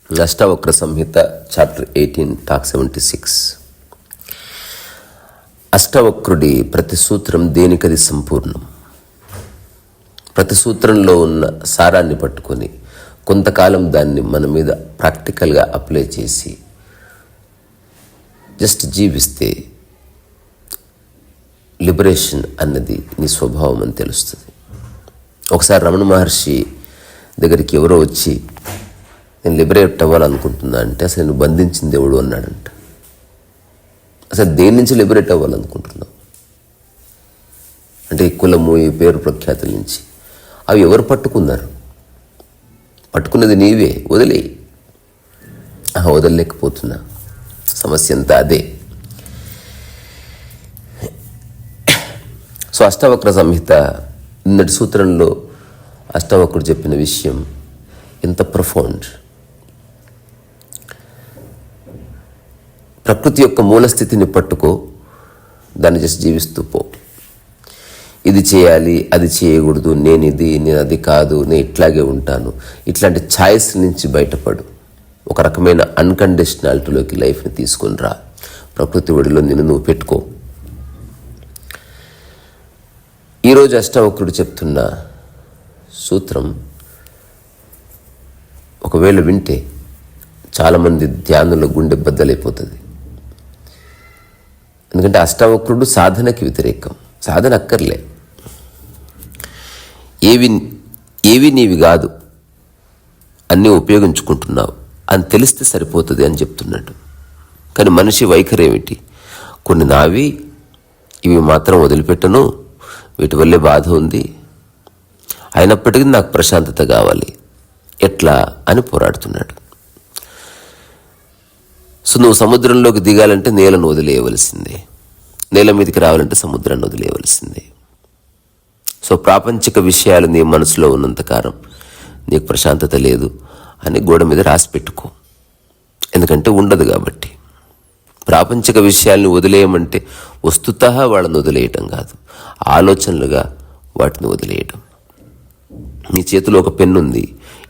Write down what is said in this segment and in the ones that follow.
అష్టావక్ర సంహిత chapter 18 talk 76. అష్టవక్రుడి ప్రతి సూత్రం దేనికది సంపూర్ణం. ప్రతి సూత్రంలో ఉన్న సారాన్ని పట్టుకొని కొంతకాలం దాన్ని మన మీద ప్రాక్టికల్గా అప్లై చేసి జస్ట్ జీవిస్తే లిబరేషన్ అన్నది నీ స్వభావం అని తెలుస్తుంది. ఒకసారి రమణ మహర్షి దగ్గరికి ఎవరో వచ్చి నేను లిబరేట్ అవ్వాలనుకుంటున్నా అంటే అసలు నేను బంధించిన దేవుడు అన్నాడంట. అసలు దేని నుంచి లిబరేట్ అవ్వాలనుకుంటున్నావు అంటే ఈ కులము, ఈ పేరు ప్రఖ్యాతుల నుంచి. అవి ఎవరు పట్టుకున్నారు? పట్టుకున్నది నీవే. వదిలేయి. వదలలేకపోతున్నా. సమస్య అంతా అదే. సో అష్టావక్ర సంహిత నిన్నటి సూత్రంలో అష్టావక్రుడు చెప్పిన విషయం ఎంత ప్రొఫౌండ్. ప్రకృతి యొక్క మూలస్థితిని పట్టుకో, దాన్ని జస్ట్ జీవిస్తూ పో. ఇది చేయాలి, అది చేయకూడదు, నేను అది కాదు, నేను ఇట్లాగే ఉంటాను, ఇట్లాంటి ఛాయిస్ నుంచి బయటపడు. ఒక రకమైన అన్కండిషనాలిటీలోకి లైఫ్ని తీసుకుని రా. ప్రకృతి ఒడిలో నిన్ను నువ్వు పెట్టుకో. ఈరోజు అష్టావక్రుడు చెప్తున్న సూత్రం ఒకవేళ వింటే చాలామంది ధ్యానంలో గుండె బద్దలైపోతుంది. ఎందుకంటే అష్టావక్రుడు సాధనకి వ్యతిరేకం. సాధన అక్కర్లే. ఏవి నీవి కాదు, అన్నీ ఉపయోగించుకుంటున్నావు అని తెలిస్తే సరిపోతుంది అని చెప్తున్నాడు. కానీ మనిషి వైఖరి ఏమిటి? కొన్ని నావి, ఇవి మాత్రం వదిలిపెట్టను, వీటి వల్లే బాధ ఉంది, అయినప్పటికీ నాకు ప్రశాంతత కావాలి, ఎట్లా అని పోరాడుతున్నాడు. సో నువ్వు సముద్రంలోకి దిగాలంటే నేలను వదిలేయవలసిందే, నేల మీదకి రావాలంటే సముద్రాన్ని వదిలేయవలసిందే. సో ప్రాపంచిక విషయాలు నీ మనసులో ఉన్నంతకాలం నీకు ప్రశాంతత లేదు అని గోడ మీద రాసి పెట్టుకో. ఎందుకంటే ఉండదు కాబట్టి. ప్రాపంచిక విషయాల్ని వదిలేయమంటే వస్తుతః వాళ్ళని వదిలేయటం కాదు, ఆలోచనలుగా వాటిని వదిలేయటం. నీ చేతిలో ఒక పెన్ను ఉంది.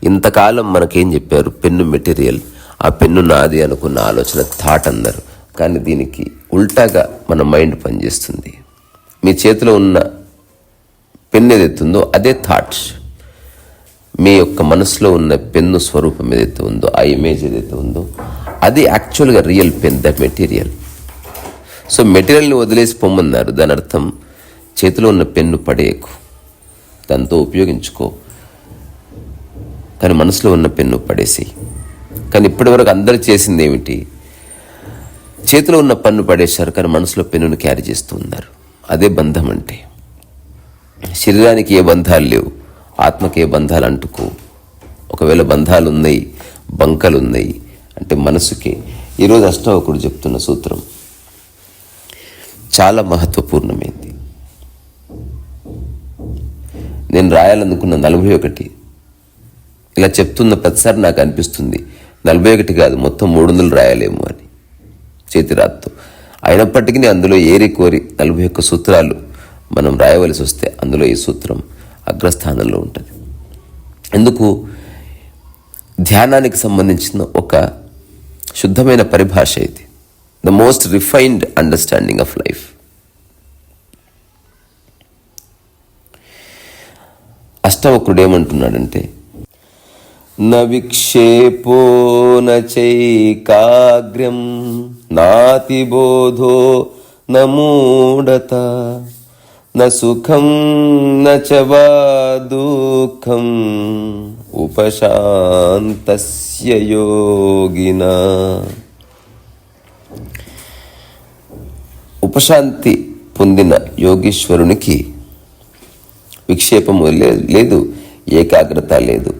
ఇంతకాలం మనకేం చెప్పారు? పెన్ను మెటీరియల్, ఆ పెన్ను నాది అనుకున్న ఆలోచన థాట్ అన్నారు. కానీ దీనికి ఉల్టాగా మన మైండ్ పనిచేస్తుంది. మీ చేతిలో ఉన్న పెన్ను ఏదైతుందో అదే థాట్స్. మీ యొక్క మనసులో ఉన్న పెన్ను స్వరూపం ఏదైతే ఉందో, ఆ ఇమేజ్ ఏదైతే ఉందో, అది యాక్చువల్గా real pen, that material. So మెటీరియల్ని వదిలేసి పొమ్మన్నారు. దాని అర్థం చేతిలో ఉన్న పెన్ను పడేయకు, దాంతో ఉపయోగించుకో, కానీ మనసులో ఉన్న పెన్ను పడేసి. కానీ ఇప్పటివరకు అందరూ చేసింది ఏమిటి? చేతిలో ఉన్న పన్ను పడేశారు, కానీ మనసులో పెన్నును క్యారీ చేస్తూ ఉన్నారు. అదే బంధం అంటే. శరీరానికి ఏ బంధాలు లేవు, ఆత్మకి ఏ బంధాలు అంటుకో. ఒకవేళ బంధాలు ఉన్నాయి, బంకలు ఉన్నాయి అంటే మనసుకి. ఈరోజు అష్టావకుడు చెప్తున్న సూత్రం చాలా మహత్వపూర్ణమైంది. నేను రాయాలనుకున్న 41 ఇలా చెప్తున్న ప్రతిసారి నాకు అనిపిస్తుంది 41 కాదు, మొత్తం 300 రాయాలేమో అని చేతిరాత్తో. అయినప్పటికీ అందులో ఏరి కోరి 41 సూత్రాలు మనం రాయవలసి వస్తే అందులో ఈ సూత్రం అగ్రస్థానంలో ఉంటుంది. ఎందుకు? ధ్యానానికి సంబంధించిన ఒక శుద్ధమైన పరిభాష ఇది. The most refined understanding of life. అష్టవక్రుడు ఏమంటున్నాడంటే, న విక్షేపో నైకాగ్ర్యం నాతిబోధో న మూఢత న సుఖం నచ వా దుఃఖం ఉపశాంతస్య యోగినా. ఉపశాంతి పొందిన యోగీశ్వరునికి విక్షేపము లేదు, ఏకాగ్రత లేదు,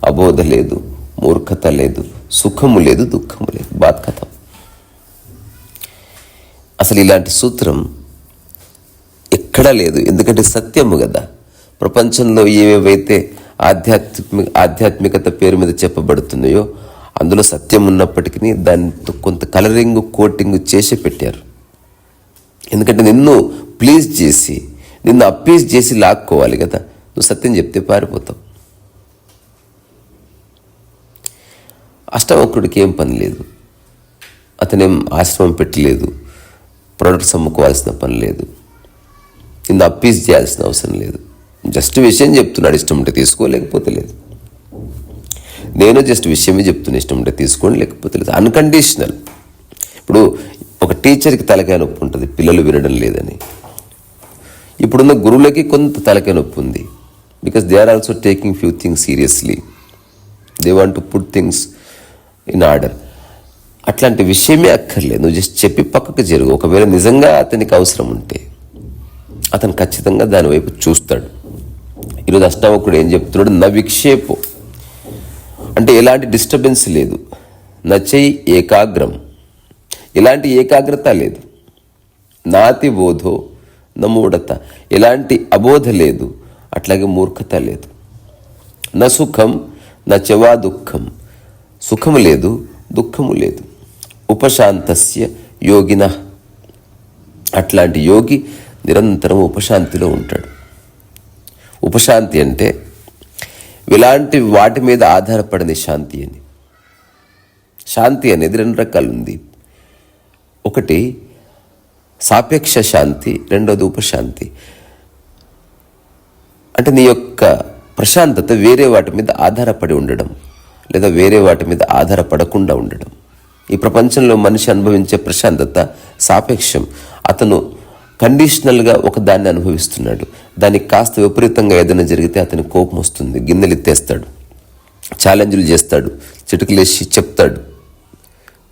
అబోధ లేదు, మూర్ఖత లేదు, సుఖము లేదు, దుఃఖము లేదు. బాత్ కథం. అసలు ఇలాంటి సూత్రం ఎక్కడా లేదు. ఎందుకంటే సత్యము కదా. ప్రపంచంలో ఏవేవైతే ఆధ్యాత్మికత పేరు మీద చెప్పబడుతున్నాయో అందులో సత్యం ఉన్నప్పటికీ దాంతో కొంత కలరింగ్, కోటింగ్ చేసి పెట్టారు. ఎందుకంటే నిన్ను ప్లీజ్ చేసి, నిన్ను అప్పీజ్ చేసి లాక్కోవాలి కదా. నువ్వు సత్యం చెప్తే పారిపోతావు. అష్టవక్రుడికి ఏం పని లేదు, అతనేం ఆశ్రమం పెట్టలేదు, ప్రొడక్ట్స్ అమ్ముకోవాల్సిన పని లేదు, ఇంత అప్పీస్ చేయాల్సిన అవసరం లేదు. జస్ట్ విషయం చెప్తున్నాడు, ఇష్టం ఉంటే తీసుకో లేకపోతే లేదు. నేను జస్ట్ విషయమే చెప్తున్నా, ఇష్టం ఉంటే తీసుకోండి లేకపోతే లేదు. అన్కండిషనల్. ఇప్పుడు ఒక టీచర్కి తలకాయ నొప్పి ఉంటుంది పిల్లలు వినడం లేదని. ఇప్పుడున్న గురువులకి కొంత తలకాయ నొప్పి ఉంది, because they are also taking few things seriously. They want to put things in order. అట్లాంటి విషయమే అక్కర్లేదు, నువ్వు జస్ట్ చెప్పి పక్కకు జరుగు. ఒకవేళ నిజంగా అతనికి అవసరం ఉంటే అతను ఖచ్చితంగా దాని వైపు చూస్తాడు. ఈరోజు అష్టావకుడు ఏం చెప్తున్నాడు? నా విక్షేపం అంటే ఎలాంటి డిస్టర్బెన్స్ లేదు, నచై ఏకాగ్రం, ఎలాంటి ఏకాగ్రత లేదు, నాతి బోధో నమూఢత, ఎలాంటి అబోధ లేదు, అట్లాగే మూర్ఖత లేదు, నా సుఖం నచవా దుఃఖం, సుఖము లేదు దుఃఖము లేదు, ఉపశాంతస్య యోగిన, అట్లాంటి యోగి నిరంతరం ఉపశాంతిలో ఉంటాడు. ఉపశాంతి అంటే ఇలాంటి వాటి మీద ఆధారపడని శాంతి అని. శాంతి అనేది రెండు రకాలు ఉంది. ఒకటి సాపేక్ష శాంతి, రెండోది ఉపశాంతి. అంటే నీ యొక్క ప్రశాంతత వేరే వాటి మీద ఆధారపడి ఉండడం, లేదా వేరే వాటి మీద ఆధారపడకుండా ఉండడం. ఈ ప్రపంచంలో మనిషి అనుభవించే ప్రశాంతత సాపేక్షం. అతను కండిషనల్గా ఒక దాన్ని అనుభవిస్తున్నాడు. దానికి కాస్త విపరీతంగా ఏదైనా జరిగితే అతనికి కోపం వస్తుంది, గిన్నెలు ఎత్తేస్తాడు, ఛాలెంజ్లు చేస్తాడు, చిటికలేసి చెప్తాడు,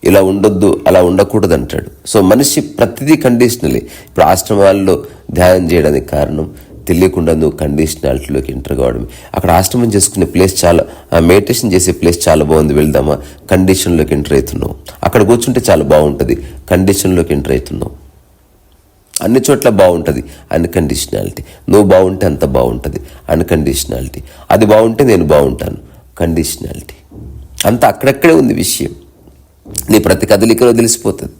ఇలా ఉండొద్దు అలా ఉండకూడదు అంటాడు. సో మనిషి ప్రతిదీ కండిషనలే. ఇప్పుడు ఆశ్రమాల్లో ధ్యానం చేయడానికి కారణం తెలియకుండా నువ్వు కండిషనాలిటీలోకి ఎంటర్ కావడం. అక్కడ ఆశ్రమం చేసుకునే ప్లేస్ చాలా, మెడిటేషన్ చేసే ప్లేస్ చాలా బాగుంది, వెళ్దామా, కండిషన్లోకి ఎంటర్ అవుతున్నావు. అక్కడ కూర్చుంటే చాలా బాగుంటుంది, కండిషన్లోకి ఎంటర్ అవుతున్నావు. అన్ని చోట్ల బాగుంటుంది, అన్కండిషనాలిటీ. నువ్వు బాగుంటే అంత బాగుంటుంది, అన్కండిషనాలిటీ. అది బాగుంటే నేను బాగుంటాను, కండిషనాలిటీ. అంతా అక్కడక్కడే ఉంది విషయం. నీ ప్రతి కదలికలో తెలిసిపోతుంది,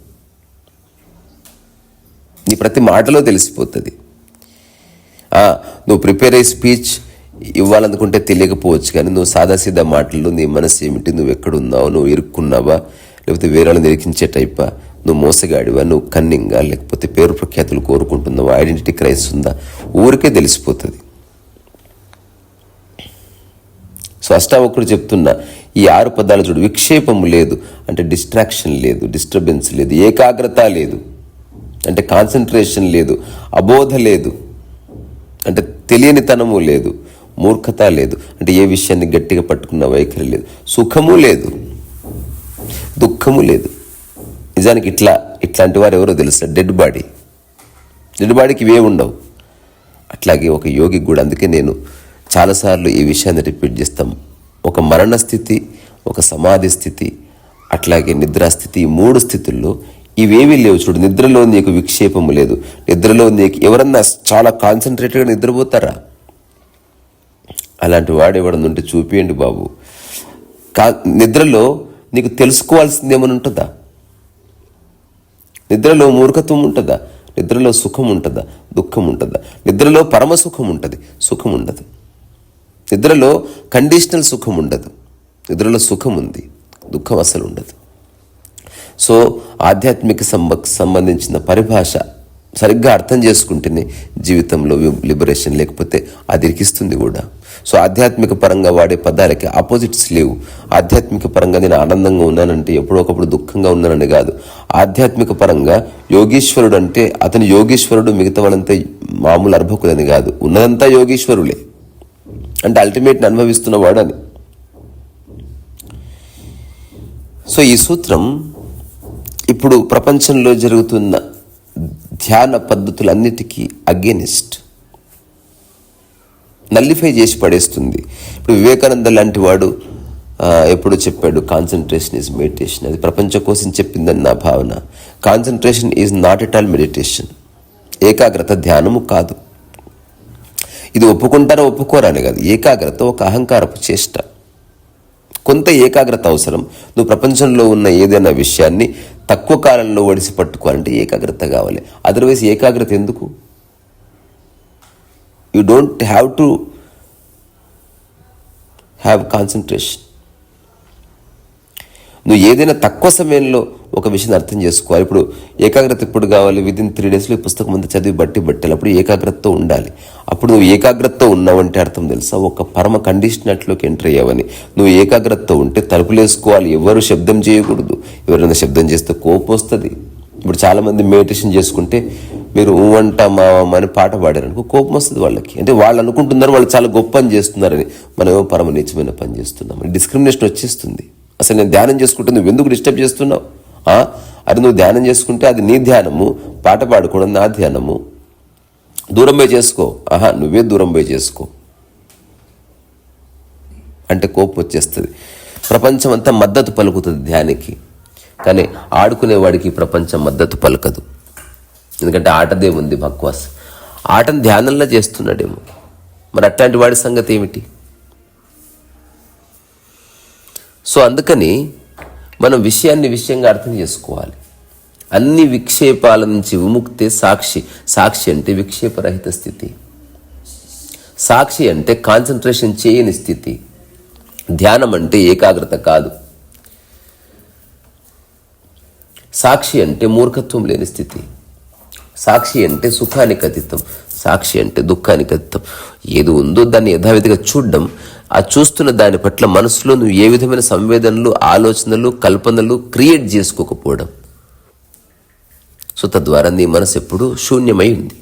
నీ ప్రతి మాటలో తెలిసిపోతుంది. నువ్వు ప్రిపేర్ అయ్యి స్పీచ్ ఇవ్వాలనుకుంటే తెలియకపోవచ్చు, కానీ నువ్వు సాదాసీదా మాటల్లో నీ మనసు ఏమిటి, నువ్వు ఎక్కడున్నావు, నువ్వు ఇరుక్కున్నావా, లేకపోతే వేరే వాళ్ళని ఇరికించే టైపా, నువ్వు మోసగాడివా, నువ్వు కన్నింగా, లేకపోతే పేరు ప్రఖ్యాతులు కోరుకుంటున్నావా, ఐడెంటిటీ క్రైస్ ఉందా, ఊరికే తెలిసిపోతుంది. సో అష్టావక్రుడు చెప్తున్నా ఈ 6 పదాలు చూడు. విక్షేపము లేదు అంటే డిస్ట్రాక్షన్ లేదు, డిస్టర్బెన్స్ లేదు, ఏకాగ్రత లేదు అంటే కాన్సన్ట్రేషన్ లేదు, అబోధ లేదు అంటే తెలియనితనము లేదు, మూర్ఖత లేదు అంటే ఏ విషయాన్ని గట్టిగా పట్టుకున్న వైఖరి లేదు, సుఖము లేదు, దుఃఖము లేదు. నిజానికి ఇట్లాంటి వారు ఎవరో తెలుసా? డెడ్ బాడీకి ఇవే ఉండవు. అట్లాగే ఒక యోగికి కూడా. అందుకే నేను చాలాసార్లు ఈ విషయాన్ని రిపీట్ చేస్తాం. ఒక మరణ స్థితి, ఒక సమాధి స్థితి, అట్లాగే నిద్రాస్థితి, ఈ 3 స్థితుల్లో ఇవేమీ లేవు. చూడు, నిద్రలో నీకు విక్షేపము లేదు. నిద్రలో నీకు ఎవరన్నా చాలా కాన్సన్ట్రేటెడ్గా నిద్రపోతారా? అలాంటి వాడు ఎవడన్నా ఉంటే చూపియండి బాబు. నిద్రలో నీకు తెలుసుకోవాల్సింది ఏమైనా ఉంటుందా? నిద్రలో మూర్ఖత్వం ఉంటుందా? నిద్రలో సుఖం ఉంటుందా? దుఃఖం ఉంటుందా? నిద్రలో పరమ సుఖం ఉంటుంది, సుఖం ఉండదు. నిద్రలో కండిషనల్ సుఖం ఉండదు, నిద్రలో సుఖం ఉంది, దుఃఖం అసలు ఉండదు. సో ఆధ్యాత్మిక సంబంధించిన పరిభాష సరిగ్గా అర్థం చేసుకుంటేనే జీవితంలో లిబరేషన్, లేకపోతే అది ఇరికిస్తుంది కూడా. సో ఆధ్యాత్మిక పరంగా వాడే పదాలకి ఆపోజిట్స్ లేవు. ఆధ్యాత్మిక పరంగా నేను ఆనందంగా ఉన్నానంటే ఎప్పుడో ఒకప్పుడు దుఃఖంగా ఉన్నానని కాదు. ఆధ్యాత్మిక పరంగా యోగీశ్వరుడు అంటే అతను యోగీశ్వరుడు, మిగతా వాళ్ళంతా మామూలు అర్భకులని కాదు, ఉన్నదంతా యోగీశ్వరులే అంటే అల్టిమేట్ని అనుభవిస్తున్నవాడు అని. సో ఈ సూత్రం ఇప్పుడు ప్రపంచంలో జరుగుతున్న ధ్యాన పద్ధతులన్నిటికీ అగేనిస్ట్, నల్లిఫై చేసి పడేస్తుంది. ఇప్పుడు వివేకానంద లాంటి వాడు ఎప్పుడు చెప్పాడు, కాన్సన్ట్రేషన్ ఈజ్ మెడిటేషన్. అది ప్రపంచం కోసం చెప్పిందని నా భావన. Concentration is not at all meditation. ఏకాగ్రత ధ్యానము కాదు. ఇది ఒప్పుకుంటారా ఒప్పుకోరా అని కాదు. ఏకాగ్రత ఒక అహంకారపు చేష్ట. కొంత ఏకాగ్రత అవసరం. నువ్వు ప్రపంచంలో ఉన్న ఏదైనా విషయాన్ని తక్కువ కాలంలో ఒడిసి పట్టుకోవాలంటే ఏకాగ్రత కావాలి. అదర్వైజ్ ఏకాగ్రత ఎందుకు? You don't have to have concentration. నువ్వు ఏదైనా తక్కువ సమయంలో ఒక విషయాన్ని అర్థం చేసుకోవాలి. ఇప్పుడు ఏకాగ్రత ఎప్పుడు కావాలి? విదిన్ 3 daysలో ఈ పుస్తకం అంతా చదివి బట్టాలి. అప్పుడు ఏకాగ్రతతో ఉండాలి. అప్పుడు నువ్వు ఏకాగ్రతతో ఉన్నావంటే అర్థం తెలుసా? ఒక పరమ కండిషనట్లోకి ఎంటర్ అయ్యావని. నువ్వు ఏకాగ్రతతో ఉంటే తలుపులు వేసుకోవాలి, ఎవరు శబ్దం చేయకూడదు. ఎవరైనా శబ్దం చేస్తే కోపం వస్తుంది. ఇప్పుడు చాలామంది మెడిటేషన్ చేసుకుంటే మీరు అంట మా అని పాట పాడారనుకో కోపం వస్తుంది వాళ్ళకి. అంటే వాళ్ళు అనుకుంటున్నారు వాళ్ళు చాలా గొప్ప పని చేస్తున్నారని, మనమేమో పరమ నీచమైన పని చేస్తున్నామని డిస్క్రిమినేషన్ వచ్చేస్తుంది. అసలు నేను ధ్యానం చేసుకుంటే నువ్వు ఎందుకు డిస్టర్బ్ చేస్తున్నావు? అది నువ్వు ధ్యానం చేసుకుంటే అది నీ ధ్యానము, పాట పాడుకోవడం నా ధ్యానము. దూరం పోయి చేసుకో. నువ్వే దూరం పోయి చేసుకో అంటే కోపం వచ్చేస్తుంది. ప్రపంచం అంతా మద్దతు పలుకుతుంది ధ్యానికి, కానీ ఆడుకునేవాడికి ప్రపంచం మద్దతు పలకదు. ఎందుకంటే ఆటదే ఉంది బక్వాస్. ఆటను ధ్యానంలో చేస్తున్నాడేమో. మరి అట్లాంటి వాడి సంగతి ఏమిటి? సో అందుకని మనం విషయంగా అర్థం చేసుకోవాలి. అన్ని విక్షేపాల నుంచి విముక్తే సాక్షి. సాక్షి అంటే విక్షేపరహిత స్థితి. సాక్షి అంటే కాన్సన్ట్రేషన్ చేయని స్థితి. ధ్యానం అంటే ఏకాగ్రత కాదు. సాక్షి అంటే మూర్ఖత్వం లేని స్థితి. సాక్షి అంటే సుఖానికి అతీతం. సాక్షి అంటే దుఃఖానికి అతీతం. ఏది ఉందో దాన్ని యథావిధిగా చూడడం, ఆ చూస్తున్న దాని పట్ల మనసులో నువ్వు ఏ విధమైన సంవేదనలు, ఆలోచనలు, కల్పనలు క్రియేట్ చేసుకోకపోవడం. సో తద్వారా నీ మనసు ఎప్పుడు శూన్యమై ఉంది.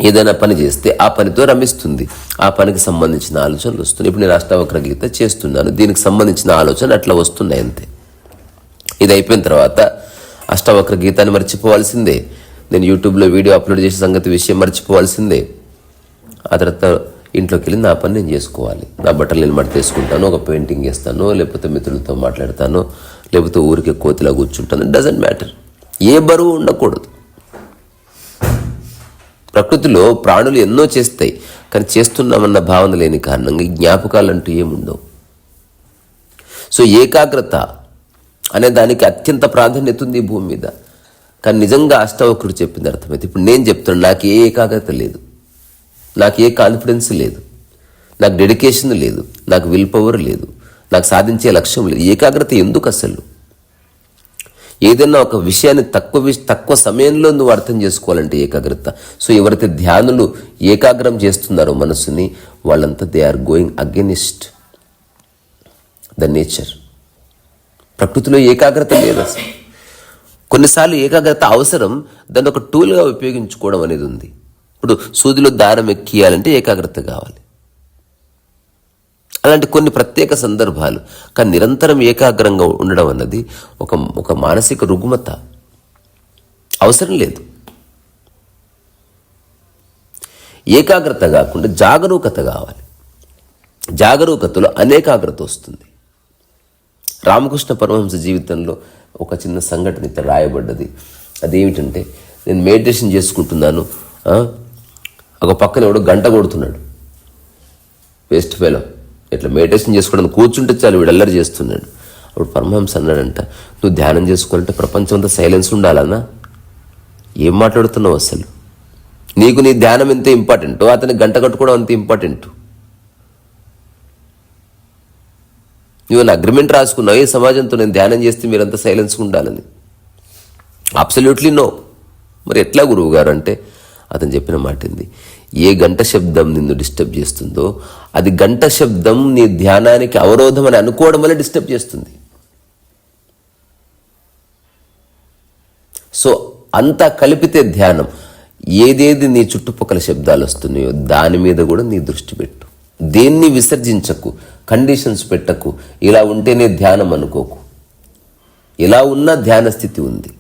ఏదైనా పని చేస్తే ఆ పనితో రమిస్తుంది. ఆ పనికి సంబంధించిన ఆలోచనలు వస్తున్నాయి. ఇప్పుడు నేను అష్టావక్ర గీత చేస్తున్నాను, దీనికి సంబంధించిన ఆలోచన అట్లా వస్తున్నాయి అంతే. ఇది అయిపోయిన తర్వాత అష్టావక్ర గీతాన్ని మర్చిపోవాల్సిందే. నేను యూట్యూబ్లో వీడియో అప్లోడ్ చేసే విషయం మర్చిపోవాల్సిందే. ఆ తర్వాత ఇంట్లోకి వెళ్ళి నా పని నేను చేసుకోవాలి. నా బట్టలు నేను మడతేసుకుంటాను, ఒక పెయింటింగ్ చేస్తాను, లేకపోతే మిత్రులతో మాట్లాడతాను, లేకపోతే ఊరికే కోతిలా కూర్చుంటాను. Doesn't matter. ఏ బరువు ఉండకూడదు. ప్రకృతిలో ప్రాణులు ఎన్నో చేస్తాయి, కానీ చేస్తున్నామన్న భావన లేని కారణంగా ఈ జ్ఞాపకాలు అంటూ ఏముండవు. సో ఏకాగ్రత అనే దానికి అత్యంత ప్రాధాన్యత ఉంది ఈ భూమి మీద. కానీ నిజంగా అష్టావక్రుడు చెప్పింది అర్థమైతే. ఇప్పుడు నేను చెప్తున్నాను, నాకు ఏ ఏకాగ్రత లేదు, నాకు ఏ కాన్ఫిడెన్స్ లేదు, నాకు డెడికేషన్ లేదు, నాకు విల్ పవర్ లేదు, నాకు సాధించే లక్ష్యం లేదు. ఏకాగ్రత ఎందుకు అసలు? ఏదైనా ఒక విషయాన్ని తక్కువ సమయంలో నువ్వు అర్థం చేసుకోవాలంటే ఏకాగ్రత. సో ఎవరైతే ధ్యానులు ఏకాగ్రం చేస్తున్నారో మనసుని, వాళ్ళంతా they are going against the nature. ప్రకృతిలో ఏకాగ్రత లేదు అసలు. కొన్నిసార్లు ఏకాగ్రత అవసరం, దాన్ని ఒక టూల్గా ఉపయోగించుకోవడం అనేది ఉంది. ఇప్పుడు సూదిలో దారం ఎక్కియాలంటే ఏకాగ్రత కావాలి. అలాంటి కొన్ని ప్రత్యేక సందర్భాలు. కానీ నిరంతరం ఏకాగ్రంగా ఉండడం అన్నది ఒక మానసిక రుగ్మత. అవసరం లేదు. ఏకాగ్రత కాకుండా జాగరూకత కావాలి. జాగరూకతలో అనేకాగ్రత వస్తుంది. రామకృష్ణ పరమహంస జీవితంలో ఒక చిన్న సంఘటన ఇట్లా రాయబడ్డది. అదేమిటంటే, నేను మెడిటేషన్ చేసుకుంటున్నాను, ఒక పక్కన ఎవడో గంట కొడుతున్నాడు. Waste fellow. ఇట్లా మెడిటేషన్ చేసుకోవడానికి కూర్చుంటే చాలు వీడు అల్లరి చేస్తున్నాడు. అప్పుడు పరమహంస అన్నాడంట, నువ్వు ధ్యానం చేసుకోవాలంటే ప్రపంచం అంతా సైలెన్స్ ఉండాలన్నా? ఏం మాట్లాడుతున్నావు అసలు? నీకు నీ ధ్యానం ఎంత ఇంపార్టెంటో అతని గంట కట్టుకోవడం అంత ఇంపార్టెంట్. నువ్వు అగ్రిమెంట్ రాసుకున్నావు ఈ సమాజంతో, నేను ధ్యానం చేస్తే మీరంతా సైలెన్స్గా ఉండాలని. Absolutely no. మరి ఎట్లా గురువు గారు అంటే, అతను చెప్పిన మాట ఏంది? ఏ గంట శబ్దం నిన్ను డిస్టర్బ్ చేస్తుందో అది గంట శబ్దం నీ ధ్యానానికి అవరోధం అని అనుకోవడం వల్ల డిస్టర్బ్ చేస్తుంది. సో అంతా కలిపితే ధ్యానం. ఏదేది నీ చుట్టుపక్కల శబ్దాలు వస్తున్నాయో దాని మీద కూడా నీ దృష్టి పెట్టు. దేన్ని విసర్జించకు, కండిషన్స్ పెట్టకు. ఇలా ఉంటేనే ధ్యానం అనుకోకు. ఎలా ఉన్నా ధ్యాన స్థితి ఉంది,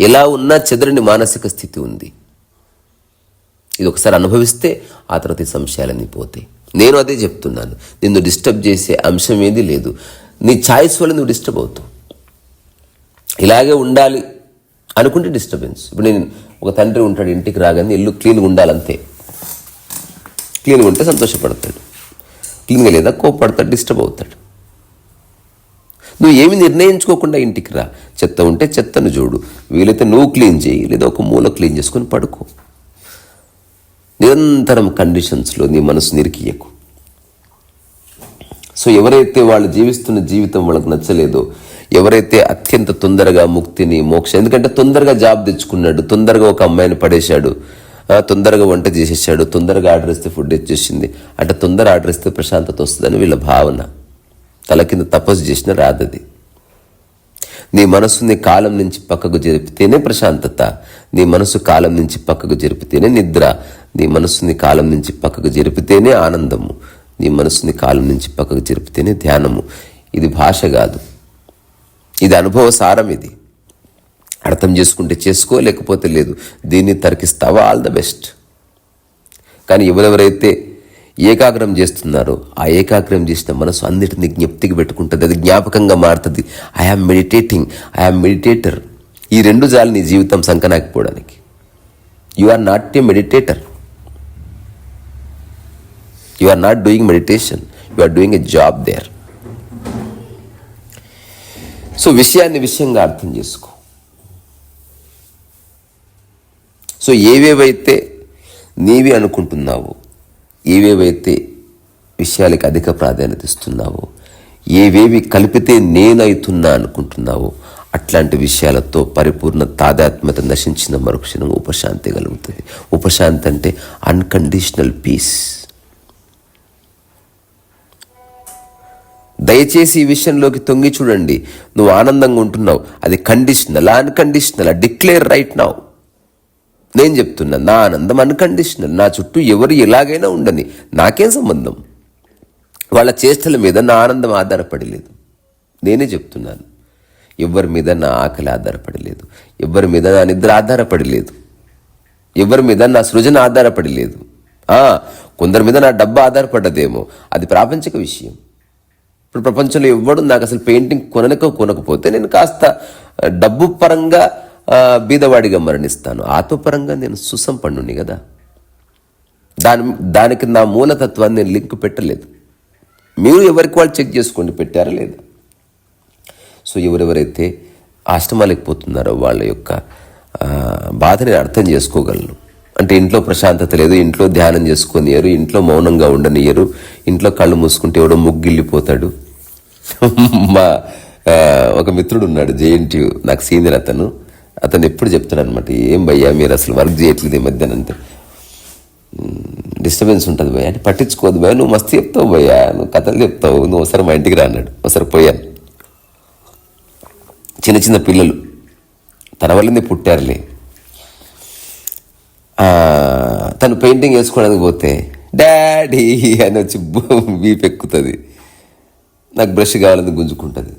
ఎలా ఉన్నా చెదరని మానసిక స్థితి ఉంది. ఇది ఒకసారి అనుభవిస్తే ఆ తర్వాత ఈ సంశయాలన్నీ పోతాయి. నేను అదే చెప్తున్నాను. నిన్ను డిస్టర్బ్ చేసే అంశం ఏది లేదు. నీ ఛాయిస్ వల్ల నువ్వు డిస్టర్బ్ అవుతావు. ఇలాగే ఉండాలి అనుకుంటే డిస్టర్బెన్స్. ఇప్పుడు నేను ఒక తండ్రి ఉంటాడు, ఇంటికి రాగానే ఇల్లు క్లీన్గా ఉండాలంతే. క్లీన్గా ఉంటే సంతోషపడతాడు, క్లీన్గా లేదా కోపడతాడు, డిస్టర్బ్ అవుతాడు. నువ్వు ఏమి నిర్ణయించుకోకుండా ఇంటికి రా. చెత్త ఉంటే చెత్తను చూడు, వీలైతే నువ్వు క్లీన్ చేయి, లేదా ఒక మూల క్లీన్ చేసుకొని పడుకో. నిరంతరం కండిషన్స్లో నీ మనసు నిరికియకు. సో ఎవరైతే వాళ్ళు జీవిస్తున్న జీవితం వాళ్ళకి నచ్చలేదో, ఎవరైతే అత్యంత తొందరగా ముక్తిని మోక్షం, ఎందుకంటే తొందరగా జాబ్ తెచ్చుకున్నాడు, తొందరగా ఒక అమ్మాయిని పడేశాడు, తొందరగా వంట చేసేసాడు, తొందరగా ఆర్డర్ ఇస్తే ఫుడ్ వచ్చేసింది అంటే తొందర ఆర్డర్ ఇస్తే ప్రశాంతత వస్తుందని వీళ్ళ భావన. తల కింద తపస్సు చేసిన రాదది. నీ మనసుని కాలం నుంచి పక్కకు జరిపితేనే ప్రశాంతత, నీ మనసు కాలం నుంచి పక్కకు జరిపితేనే నిద్ర, నీ మనసుని కాలం నుంచి పక్కకు జరిపితేనే ఆనందము, నీ మనసుని కాలం నుంచి పక్కకు జరిపితేనే ధ్యానము. ఇది భాష కాదు, ఇది అనుభవ సారం. ఇది అర్థం చేసుకుంటే చేసుకో, లేకపోతే లేదు. దీన్ని తర్కిస్తావా, ఆల్ ద బెస్ట్. కానీ ఎవరెవరైతే ఏకాగ్రం చేస్తున్నారో ఆ ఏకాగ్రం చేసిన మనసు అన్నిటిని జ్ఞప్తికి పెట్టుకుంటుంది, అది జ్ఞాపకంగా మారుతుంది. I am meditating, I am meditator. ఈ రెండు జాలు నీ జీవితం సంకనాకపోవడానికి. You are not a meditator, you are not doing meditation, you are doing a job there. So విషయాన్ని విషయంగా అర్థం చేసుకో. సో ఏవేవైతే నీవి అనుకుంటున్నావో, ఏవేవైతే విషయాలకి అధిక ప్రాధాన్యత ఇస్తున్నావో, ఏవేవి కలిపితే నేనైతున్నా అనుకుంటున్నావో అట్లాంటి విషయాలతో పరిపూర్ణ తాదాత్మ్యత నశించిన మరుక్షణం ఉపశాంతి కలుగుతుంది. ఉపశాంతి అంటే అన్కండిషనల్ పీస్. దయచేసి ఈ విషయంలోకి తొంగి చూడండి. నువ్వు ఆనందంగా ఉంటున్నావు, అది conditional, unconditional, declare right now. నేను చెప్తున్నా, నా ఆనందం అన్కండిషనల్. నా చుట్టూ ఎవరు ఎలాగైనా ఉండని, నాకేం సంబంధం. వాళ్ళ చేష్టల మీద నా ఆనందం ఆధారపడి లేదు. నేనే చెప్తున్నాను, ఎవరి మీద నా ఆకలి ఆధారపడి లేదు, ఎవరి మీద నా నిద్ర ఆధారపడి లేదు, ఎవరి మీద నా సృజన ఆధారపడి లేదు. కొందరి మీద నా డబ్బు ఆధారపడ్డదేమో, అది ప్రాపంచిక విషయం. ఇప్పుడు ప్రపంచంలో ఎవ్వడు నాకు అసలు పెయింటింగ్ కొనకపోతే నేను కాస్త డబ్బు పరంగా బీదవాడిగా మరణిస్తాను. ఆత్మపరంగా నేను సుసంపన్నుని కదా. దానికి నా మూలతత్వాన్ని నేను లింక్ పెట్టలేదు. మీరు ఎవరికి వాళ్ళు చెక్ చేసుకోండి, పెట్టారా లేదా. సో ఎవరెవరైతే ఆశ్రమాలకు పోతున్నారో వాళ్ళ యొక్క బాధని అర్థం చేసుకోగలను. అంటే ఇంట్లో ప్రశాంతత లేదు, ఇంట్లో ధ్యానం చేసుకొనియరు, ఇంట్లో మౌనంగా ఉండనియరు, ఇంట్లో కళ్ళు మూసుకుంటే ఎవడో ముగ్గిల్లిపోతాడు. మా ఒక మిత్రుడు ఉన్నాడు, JNTU, నాకు సీనియర్. అతను ఎప్పుడు చెప్తాడు అనమాట, ఏం భయ్యా మీరు అసలు వర్క్ చేయట్లేదు ఈ మధ్యన అంటే. డిస్టర్బెన్స్ ఉంటుంది భయ్యా అంటే, పట్టించుకోవద్దు భయ్యా, నువ్వు మస్తు చెప్తావు భయ్యా, నువ్వు కథలు చెప్తావు, నువ్వు ఒకసారి మా ఇంటికి రా అన్నాడు. ఒకసారి పోయాను. చిన్న చిన్న పిల్లలు తన వల్లనే పుట్టారులే. తను పెయింటింగ్ వేసుకోవడానికి పోతే డాడీ అని వచ్చి వీపెక్కుతుంది, నాకు బ్రష్ కావాలని గుంజుకుంటుంది.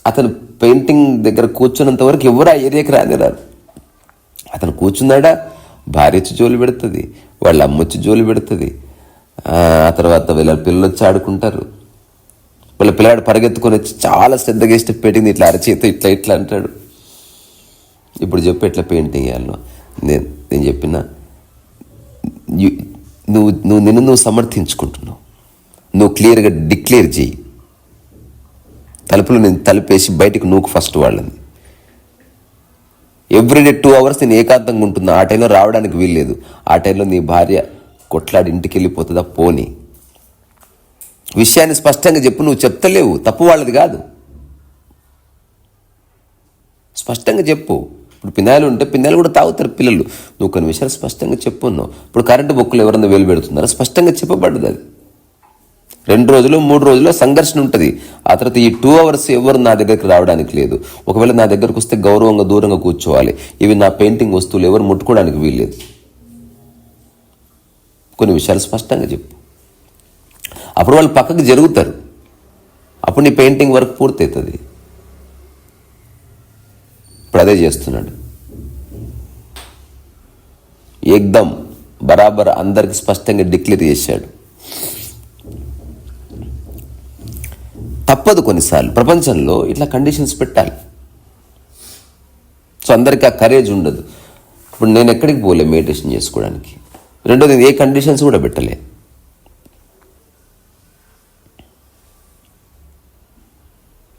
అతను పెయింటింగ్ దగ్గర కూర్చున్నంత వరకు ఎవరు ఆ ఏరియాకి రానిరారు. అతను కూర్చున్నాడా, భార్య వచ్చి జోలు పెడుతుంది, వాళ్ళ అమ్మ వచ్చి జోలు పెడుతుంది. ఆ తర్వాత వీళ్ళ పిల్లలు వచ్చి ఆడుకుంటారు. వాళ్ళ పిల్లాడు పరిగెత్తుకొని వచ్చి చాలా శ్రద్ధగా ఇష్టం పెట్టింది, ఇట్లా అరచేత ఇట్లా ఇట్లా అంటాడు. ఇప్పుడు చెప్పు ఎట్లా పెయింటింగ్ వేయాలో. నేను చెప్పిన నువ్వు సమర్థించుకుంటున్నావు, నువ్వు క్లియర్గా డిక్లేర్ చేయి. తలుపులు నేను తలుపేసి బయటకు నూకు ఫస్ట్ వాళ్ళని. ఎవ్రీడే 2 hours నేను ఏకాంతంగా ఉంటున్నా. ఆ టైంలో రావడానికి వీల్లేదు. ఆ టైంలో నీ భార్య కొట్లాడి ఇంటికి వెళ్ళిపోతుందా, పోని. విషయాన్ని స్పష్టంగా చెప్పు. నువ్వు చెప్తలేవు, తప్పు వాళ్ళది కాదు, స్పష్టంగా చెప్పు. ఇప్పుడు పినాయిలు ఉంటే పినాయిలు కూడా తాగుతారు పిల్లలు. నువ్వు కొన్ని విషయాలు స్పష్టంగా చెప్పున్నావు. ఇప్పుడు కరెంటు బొక్కులు ఎవరన్నా వేలు పెడుతున్నారో స్పష్టంగా చెప్పబడ్డది. అది 2 రోజులు 3 రోజుల్లో సంఘర్షణ ఉంటుంది. ఆ తర్వాత ఈ 2 hours ఎవరు నా దగ్గరికి రావడానికి లేదు. ఒకవేళ నా దగ్గరకు వస్తే గౌరవంగా దూరంగా కూర్చోవాలి. ఇవి నా పెయింటింగ్ వస్తువులు, ఎవరు ముట్టుకోవడానికి వీల్లేదు. కొన్ని విషయాలు స్పష్టంగా చెప్పు. అప్పుడు వాళ్ళు పక్కకు జరుగుతారు. అప్పుడు నీ పెయింటింగ్ వర్క్ పూర్తి అవుతుంది. ఇప్పుడు అదే చేస్తున్నాడు. ఏకదం బరాబర్ అందరికి స్పష్టంగా డిక్లేర్ చేశాడు. తప్పదు కొన్నిసార్లు ప్రపంచంలో ఇట్లా కండిషన్స్ పెట్టాలి. సో అందరికీ ఆ కరేజ్ ఉండదు. ఇప్పుడు నేను ఎక్కడికి పోలే మెడిటేషన్ చేసుకోవడానికి. రెండోది, ఏ కండిషన్స్ కూడా పెట్టలే.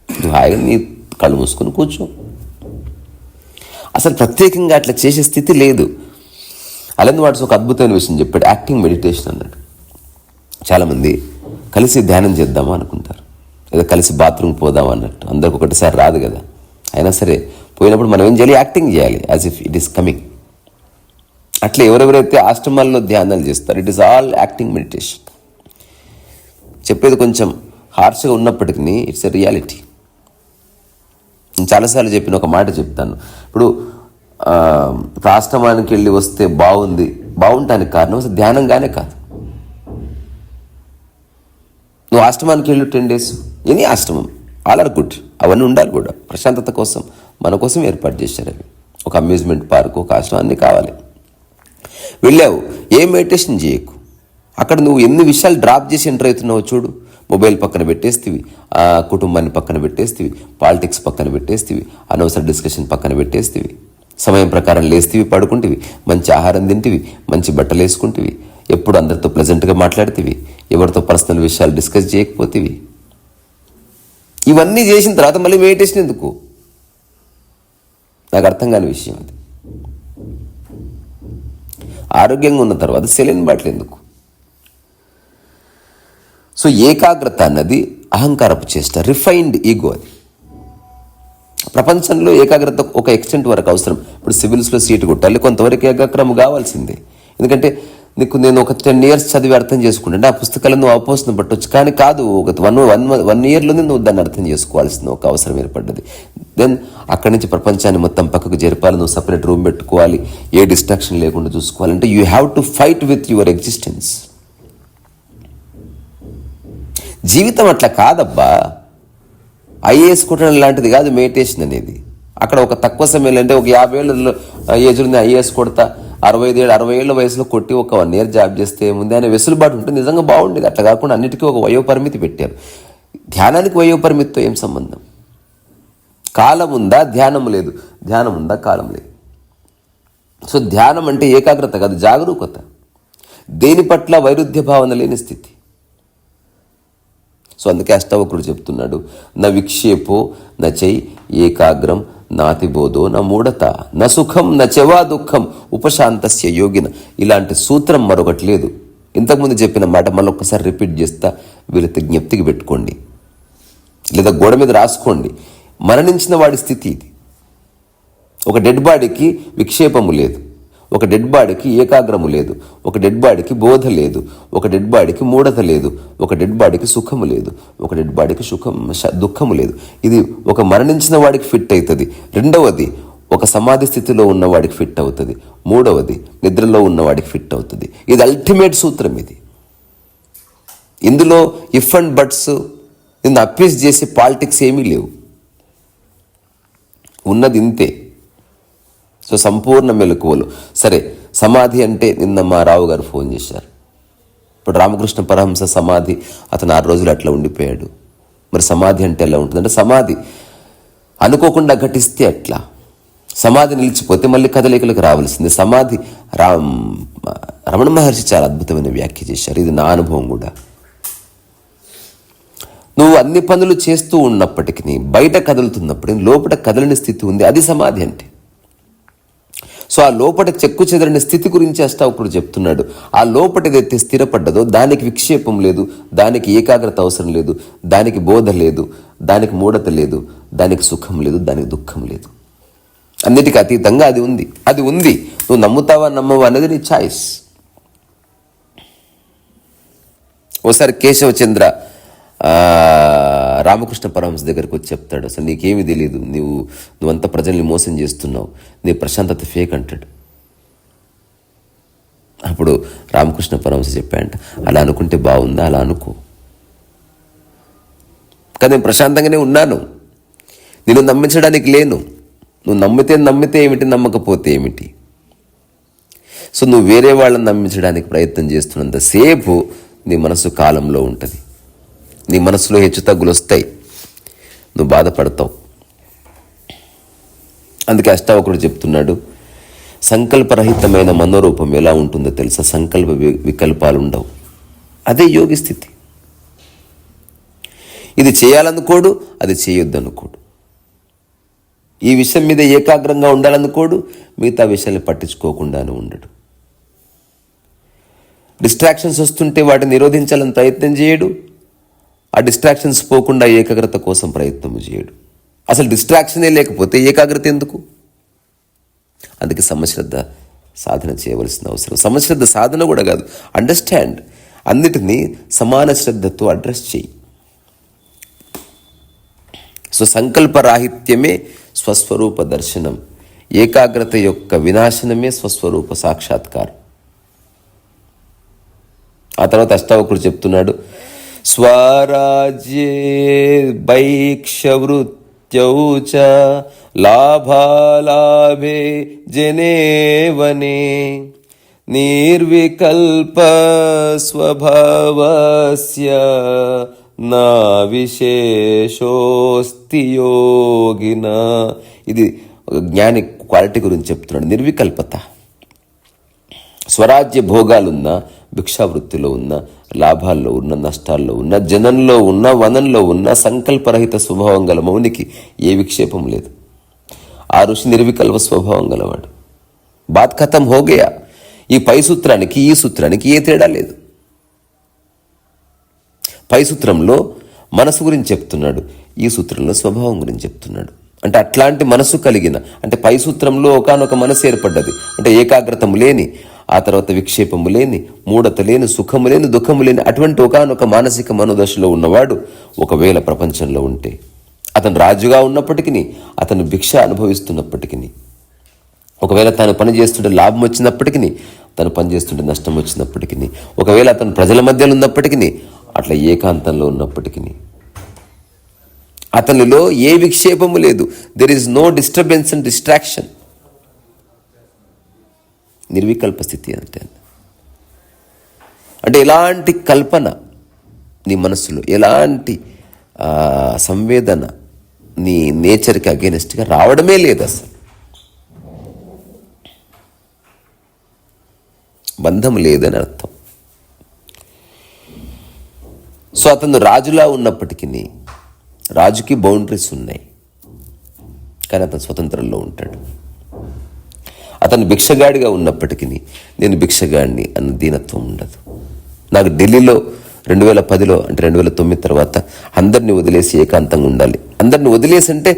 నువ్వు హాయిగా నీ కళ్ళు మూసుకొని కూర్చో. అసలు ప్రత్యేకంగా అట్లా చేసే స్థితి లేదు. అలెన్ వాట్స్ ఒక అద్భుతమైన విషయం చెప్పాడు, యాక్టింగ్ మెడిటేషన్ అన్నాడు. చాలామంది కలిసి ధ్యానం చేద్దామా అనుకుంటారు. ఏదో కలిసి బాత్రూమ్ పోదాం అన్నట్టు. అందరికి ఒకటిసారి రాదు కదా. అయినా సరే పోయినప్పుడు మనం ఏం చేయాలి? యాక్టింగ్ చేయాలి as if it is coming. అట్లా ఎవరెవరైతే ఆశ్రమాల్లో ధ్యానాలు చేస్తారు, it is all acting meditation. చెప్పేది కొంచెం హార్ష్గా ఉన్నప్పటికీ ఇట్స్ ఎ రియాలిటీ. నేను చాలాసార్లు చెప్పిన ఒక మాట చెప్తాను. ఇప్పుడు ఆశ్రమానికి వెళ్ళి వస్తే బాగుంటానికి కారణం అసలు ధ్యానంగానే కాదు. నువ్వు ఆశ్రమానికి వెళ్ళు 10 days, ఎనీ ఆశ్రమం, ఆల్ ఆర్ గుడ్, అవన్నీ ఉండాలి కూడా. ప్రశాంతత కోసం మన కోసం ఏర్పాటు చేశారు అవి. ఒక అమ్యూజ్మెంట్ పార్క్, ఒక ఆశ్రమం, అన్నీ కావాలి. వెళ్ళావు, ఏం మెడిటేషన్ చేయకు. అక్కడ నువ్వు ఎన్ని విషయాలు డ్రాప్ చేసి ఎంటర్ అవుతున్నావు చూడు. మొబైల్ పక్కన పెట్టేస్తేవి, కుటుంబాన్ని పక్కన పెట్టేస్తేవి, పాలిటిక్స్ పక్కన పెట్టేస్తేవి, అనవసర డిస్కషన్ పక్కన పెట్టేస్తేవి, సమయం ప్రకారం లేస్తేవి, పడుకుంటేవి, మంచి ఆహారం తింటివి, మంచి బట్టలు వేసుకుంటేవి, ఎప్పుడు అందరితో ప్లెజెంట్గా మాట్లాడితేవి, ఎవరితో పర్సనల్ విషయాలు డిస్కస్ చేయకపోతేవి. ఇవన్నీ చేసిన తర్వాత మళ్ళీ మెడిటేషన్ ఎందుకు? నాకు అర్థం కాని విషయం అది. ఆరోగ్యంగా ఉన్న తర్వాత సెలైన్ బాటిల్ ఎందుకు? సో ఏకాగ్రత అన్నది అహంకారపు చేష్ట, రిఫైన్డ్ ఈగో. అది ప్రపంచంలో ఏకాగ్రత ఒక ఎక్స్టెంట్ వరకు అవసరం. ఇప్పుడు సివిల్స్లో సీటు కొట్టాలి, కొంతవరకు ఏకాగ్రమ కావాల్సిందే. ఎందుకంటే నేను ఒక 10 years చదివి అర్థం చేసుకుంటే ఆ పుస్తకాలను నువ్వు అవపోసన పట్టవచ్చు. కానీ కాదు, ఒక 1 yearలోనే నువ్వు దాన్ని అర్థం చేసుకోవాల్సిన ఒక అవసరం ఏర్పడ్డది. దెన్ అక్కడి నుంచి ప్రపంచాన్ని మొత్తం పక్కకు జరపాలి, నువ్వు సపరేట్ రూమ్ పెట్టుకోవాలి, ఏ డిస్ట్రాక్షన్ లేకుండా చూసుకోవాలంటే you have to fight with your existence. జీవితం అట్లా కాదబ్బా. ఐఏఎస్ కొట్టడం లాంటిది కాదు మెడిటేషన్ అనేది. అక్కడ ఒక తక్కువ సమయంలో, అంటే ఒక 50 ఏళ్ళ ఏజ్ ఉంది, ఐఏఎస్ కొడతా, 60 ఏళ్ళ వయసులో కొట్టి ఒక 1 year జాబ్ చేస్తే ముందే ఆయన వెసులుబాటు ఉంటుంది, నిజంగా బాగుండేది. అట్లా కాకుండా అన్నిటికీ ఒక వయోపరిమితి పెట్టారు. ధ్యానానికి వయోపరిమితితో ఏం సంబంధం? కాలం ఉందా? ధ్యానం లేదు. ధ్యానం ఉందా? కాలం లేదు. సో ధ్యానం అంటే ఏకాగ్రత కాదు, జాగరూకత. దేని పట్ల వైరుధ్య భావన లేని స్థితి. సో అందుకే అష్టావక్రుడు చెప్తున్నాడు, నా విక్షేపో నచై ఏకాగ్రం నాతిబోధో నా మూఢత నా సుఖం నచవా దుఃఖం ఉపశాంతస్య యోగిన. ఇలాంటి సూత్రం మరొకటి లేదు. ఇంతకుముందు చెప్పిన మాట మళ్ళీ ఒక్కసారి రిపీట్ చేస్తా, వీళ్ళకి జ్ఞప్తికి పెట్టుకోండి, లేదా గోడ మీద రాసుకోండి. మరణించిన వాడి స్థితి ఇది. ఒక డెడ్ బాడీకి విక్షేపము లేదు, ఒక డెడ్ బాడీకి ఏకాగ్రము లేదు, ఒక డెడ్ బాడీకి బోధ లేదు, ఒక డెడ్ బాడీకి మూఢత లేదు, ఒక డెడ్ బాడీకి సుఖము లేదు, ఒక డెడ్ బాడీకి దుఃఖము లేదు. ఇది ఒక మరణించిన వాడికి ఫిట్ అవుతుంది. రెండవది ఒక సమాధి స్థితిలో ఉన్నవాడికి ఫిట్ అవుతుంది. మూడవది నిద్రలో ఉన్నవాడికి ఫిట్ అవుతుంది. ఇది అల్టిమేట్ సూత్రం. ఇది ఇందులో ఇఫ్ అండ్ బట్స్, నిన్ను అప్పీస్ చేసే పాలిటిక్స్ ఏమీ లేవు. ఉన్నది ఇంతే. సో సంపూర్ణ మెలకువలు. సరే, సమాధి అంటే నిన్న మా రావు గారు ఫోన్ చేశారు. ఇప్పుడు రామకృష్ణ పరమహంస సమాధి, అతను 6 రోజులు అట్లా ఉండిపోయాడు. మరి సమాధి అంటే ఎలా ఉంటుంది? అంటే సమాధి అనుకోకుండా ఘటిస్తే అట్లా, సమాధి నిలిచిపోతే మళ్ళీ కదలికలకు రావాల్సింది. సమాధి రమణ మహర్షి చాలా అద్భుతమైన వ్యాఖ్య చేశారు. ఇది నా అనుభవం కూడా. నువ్వు అన్ని పనులు చేస్తూ ఉన్నప్పటికీ, బయట కదులుతున్నప్పటికీ లోపల కదలని స్థితి ఉంది, అది సమాధి అంటే. సో ఆ లోపట చెక్కు చెదరని స్థితి గురించి అష్టావక్రుడు చెప్తున్నాడు. ఆ లోపటిదైతే స్థిరపడ్డదో దానికి విక్షేపం లేదు, దానికి ఏకాగ్రత అవసరం లేదు, దానికి బోధ లేదు, దానికి మూఢత లేదు, దానికి సుఖం లేదు, దానికి దుఃఖం లేదు. అన్నిటికీ అతీతంగా అది ఉంది. అది ఉంది, నువ్వు నమ్ముతావా నమ్మవా అనేది నీ ఛాయిస్. ఓసారి కేశవచంద్ర రామకృష్ణ పరమహంస దగ్గరికి వచ్చి చెప్తాడు, అసలు నీకేమీ తెలియదు, నువ్వంతా ప్రజల్ని మోసం చేస్తున్నావు, నీ ప్రశాంతత ఫేక్ అంటాడు. అప్పుడు రామకృష్ణ పరమహంస చెప్పాడంట, అలా అనుకుంటే బాగుందా? అలా అనుకో. కానీ నేను ప్రశాంతంగానే ఉన్నాను, నేను నమ్మించడానికి లేను. నువ్వు నమ్మితే ఏమిటి, నమ్మకపోతే ఏమిటి? సో నువ్వు వేరే వాళ్ళని నమ్మించడానికి ప్రయత్నం చేస్తున్నంతసేపు నీ మనసు కాలంలో ఉంటుంది. నీ మనసులో హెచ్చుతగ్గులు వస్తాయి, నువ్వు బాధపడతావు. అందుకే అష్టావకుడు చెప్తున్నాడు, సంకల్పరహితమైన మనోరూపం ఎలా ఉంటుందో తెలుసా? సంకల్ప వికల్పాలు ఉండవు. అదే యోగి స్థితి. ఇది చేయాలనుకోడు, అది చేయొద్దనుకోడు. ఈ విషయం మీద ఏకాగ్రంగా ఉండాలనుకోడు, మిగతా విషయాన్ని పట్టించుకోకుండానే ఉండడు. డిస్ట్రాక్షన్స్ వస్తుంటే వాటిని నిరోధించాలని ప్రయత్నం చేయడు, ఆ డిస్ట్రాక్షన్స్ పోకుండా ఏకాగ్రత కోసం ప్రయత్నం చేయడు. అసలు డిస్ట్రాక్షనే లేకపోతే ఏకాగ్రత ఎందుకు? అందుకే సమశ్రద్ధ సాధన చేయవలసిన అవసరం. సమశ్రద్ధ సాధన కూడా కాదు, అండర్స్టాండ్. అన్నిటినీ సమాన శ్రద్ధతో అడ్రస్ చేయి. సో సంకల్పరాహిత్యమే స్వస్వరూప దర్శనం. ఏకాగ్రత యొక్క వినాశనమే స్వస్వరూప సాక్షాత్కారం. ఆ తర్వాత అష్టావకుడు చెప్తున్నాడు, స్వరాజ్యే భైక్షవృత్యౌ చ లాభాలాభే జనేవనే నిర్వికల్ప స్వభావస్య నా విశేషోస్తి యోగిన. ఇది ఒక జ్ఞాని క్వాలిటీ గురించి చెప్తున్నాడు. నిర్వికల్పత. స్వరాజ్య భోగాలున్నా, భిక్షావృత్తిలో ఉన్న, లాభాల్లో ఉన్న, నష్టాల్లో ఉన్న, జనంలో ఉన్న, వనంలో ఉన్న సంకల్పరహిత స్వభావం గల మౌనికి ఏ విక్షేపం లేదు. ఆ ఋషి నిర్వికల్ప స్వభావం గలవాడు. బాత్ ఖతం హోగయా. ఈ పై సూత్రానికి ఈ సూత్రానికి ఏ తేడా లేదు. పై సూత్రంలో మనసు గురించి చెప్తున్నాడు, ఈ సూత్రంలో స్వభావం గురించి చెప్తున్నాడు. అంటే అట్లాంటి మనసు కలిగిన, అంటే పై సూత్రంలో ఒకానొక మనసు ఏర్పడ్డది. అంటే ఏకాగ్రతము లేని, ఆ తర్వాత విక్షేపము లేని, మూఢత లేని, సుఖము లేని, దుఃఖము లేని అటువంటి ఒకానొక మానసిక మనోదశలో ఉన్నవాడు ఒకవేళ ప్రపంచంలో ఉంటే, అతను రాజుగా ఉన్నప్పటికీ, అతను భిక్ష అనుభవిస్తున్నప్పటికీ, ఒకవేళ తాను పని చేస్తుంటే లాభం వచ్చినప్పటికీ, తను పనిచేస్తుంటే నష్టం వచ్చినప్పటికీ, ఒకవేళ అతను ప్రజల మధ్యలో ఉన్నప్పటికీ, అట్లా ఏకాంతంలో ఉన్నప్పటికీ, అతనిలో ఏ విక్షేపము లేదు. There is no disturbance and distraction. నిర్వికల్ప స్థితి అంటే ఎలాంటి కల్పన నీ మనస్సులో, ఎలాంటి సంవేదన నీ నేచర్కి అగేనెస్ట్గా రావడమే లేదు. అసలు బంధం లేదని అర్థం. సో అతను రాజులా ఉన్నప్పటికీ, రాజుకి బౌండరీస్ ఉన్నాయి, కానీ అతను స్వతంత్రంలో ఉంటాడు. అతను భిక్షగాడిగా ఉన్నప్పటికీ, నేను భిక్షగాడిని అన్న దీనత్వం ఉండదు. నాకు ఢిల్లీలో 2010లో, అంటే 2009 తర్వాత అందరినీ వదిలేసి ఏకాంతంగా ఉండాలి. అందరిని వదిలేసి అంటే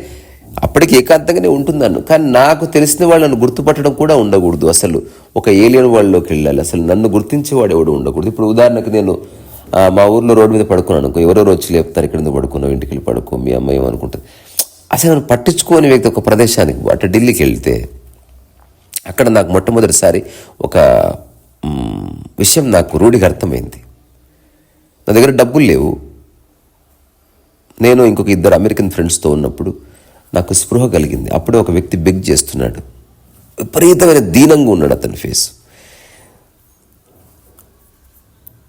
అప్పటికి ఏకాంతంగానే ఉంటున్నాను, కానీ నాకు తెలిసిన వాళ్ళు నన్ను గుర్తుపట్టడం కూడా ఉండకూడదు. అసలు ఒక ఏలియన్ వాళ్ళలోకి వెళ్ళాలి. అసలు నన్ను గుర్తించేవాడు ఎవడు ఉండకూడదు. ఇప్పుడు ఉదాహరణకు నేను మా ఊర్లో రోడ్డు మీద పడుకున్నాను అనుకో, ఎవరెవరు వచ్చి లేపుతారు, ఇక్కడ ఎందుకు పడుకున్నావు, ఇంటికి వెళ్ళి పడుకో, మీ అమ్మాయి ఏమనుకుంటుంది. అసలు నన్ను పట్టించుకోని వ్యక్తి ఒక ప్రదేశానికి, అటు ఢిల్లీకి వెళ్తే, అక్కడ నాకు మొట్టమొదటిసారి ఒక విషయం నాకు రూఢిగా అర్థమైంది. నా దగ్గర డబ్బులు లేవు. నేను ఇంకొక 2 అమెరికన్ ఫ్రెండ్స్తో ఉన్నప్పుడు నాకు స్పృహ కలిగింది. అప్పుడే ఒక వ్యక్తి బెగ్ చేస్తున్నాడు. విపరీతమైన దీనంగా ఉన్నాడు అతని ఫేస్.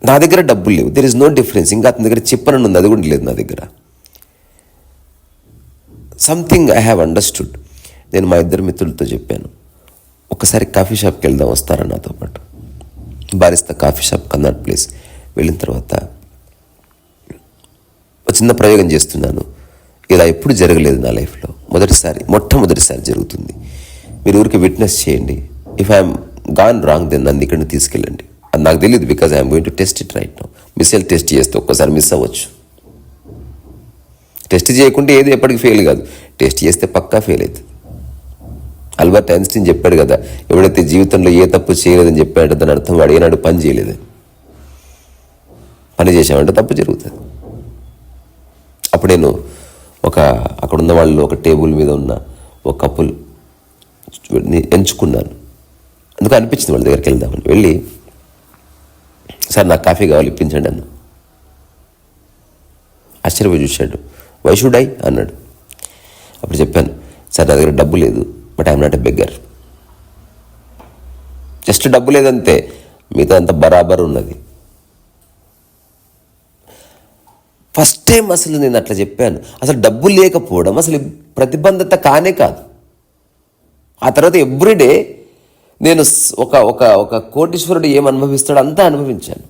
నా దగ్గర డబ్బులు లేవు. There is no difference. ఇంకా అతని దగ్గర చెప్పనని ఉంది, అది కూడా లేదు నా దగ్గర. Something I have understood. నేను మా 2 మిత్రులతో చెప్పాను, ఒకసారి కాఫీ షాప్కి వెళ్దాం, వస్తారా నాతో పాటు? బారిస్తా కాఫీ షాప్, కన్నాట్ ప్లేస్. వెళ్ళిన తర్వాత ఒక చిన్న ప్రయోగం చేస్తున్నాను. ఇలా ఎప్పుడు జరగలేదు నా లైఫ్లో, మొట్టమొదటిసారి జరుగుతుంది. మీరు ఊరికి విట్నెస్ చేయండి. If I'm gone wrong, then నన్ను ఇక్కడ తీసుకెళ్ళండి. అది నాకు తెలియదు, because I'm going to test it right now. Missile test చేస్తే ఒక్కసారి మిస్ అవ్వచ్చు. టెస్ట్ చేయకుంటే ఏది ఎప్పటికీ ఫెయిల్ కాదు, టెస్ట్ చేస్తే పక్కా ఫెయిల్ అవుతుంది. ఆల్బర్ట్ ఐన్స్టీన్ చెప్పాడు కదా, ఎవడైతే జీవితంలో ఏ తప్పు చేయలేదని చెప్పాడో దాని అర్థం వాడు ఏనాడు పని చేయలేదని. పని చేసామంటే తప్పు జరుగుతుంది. అప్పుడు నేను అక్కడ ఉన్న వాళ్ళు ఒక టేబుల్ మీద ఉన్న ఒక కపుల్ ఎంచుకున్నాను. అందుకు అనిపించింది వాళ్ళ దగ్గరికి వెళ్దామని. వెళ్ళి, సార్ నాకు కాఫీ కావాలి, ఇప్పించండి అన్న. ఆశ్చర్యపోయి చూశాడు. వై షుడ్ ఐ అన్నాడు. అప్పుడు చెప్పాను, సార్ నా దగ్గర డబ్బు లేదు, but I'm not a beggar. Just డబ్బు లేదంతే, మిగతా అంతా బరాబర్ ఉన్నది. ఫస్ట్ టైం అసలు నేను అట్లా చెప్పాను. అసలు డబ్బు లేకపోవడం అసలు ప్రతిబంధత కానే కాదు. ఆ తర్వాత ఎవ్రీడే నేను ఒక కోటీశ్వరుడు ఏం అనుభవిస్తాడో అంతా అనుభవించాను.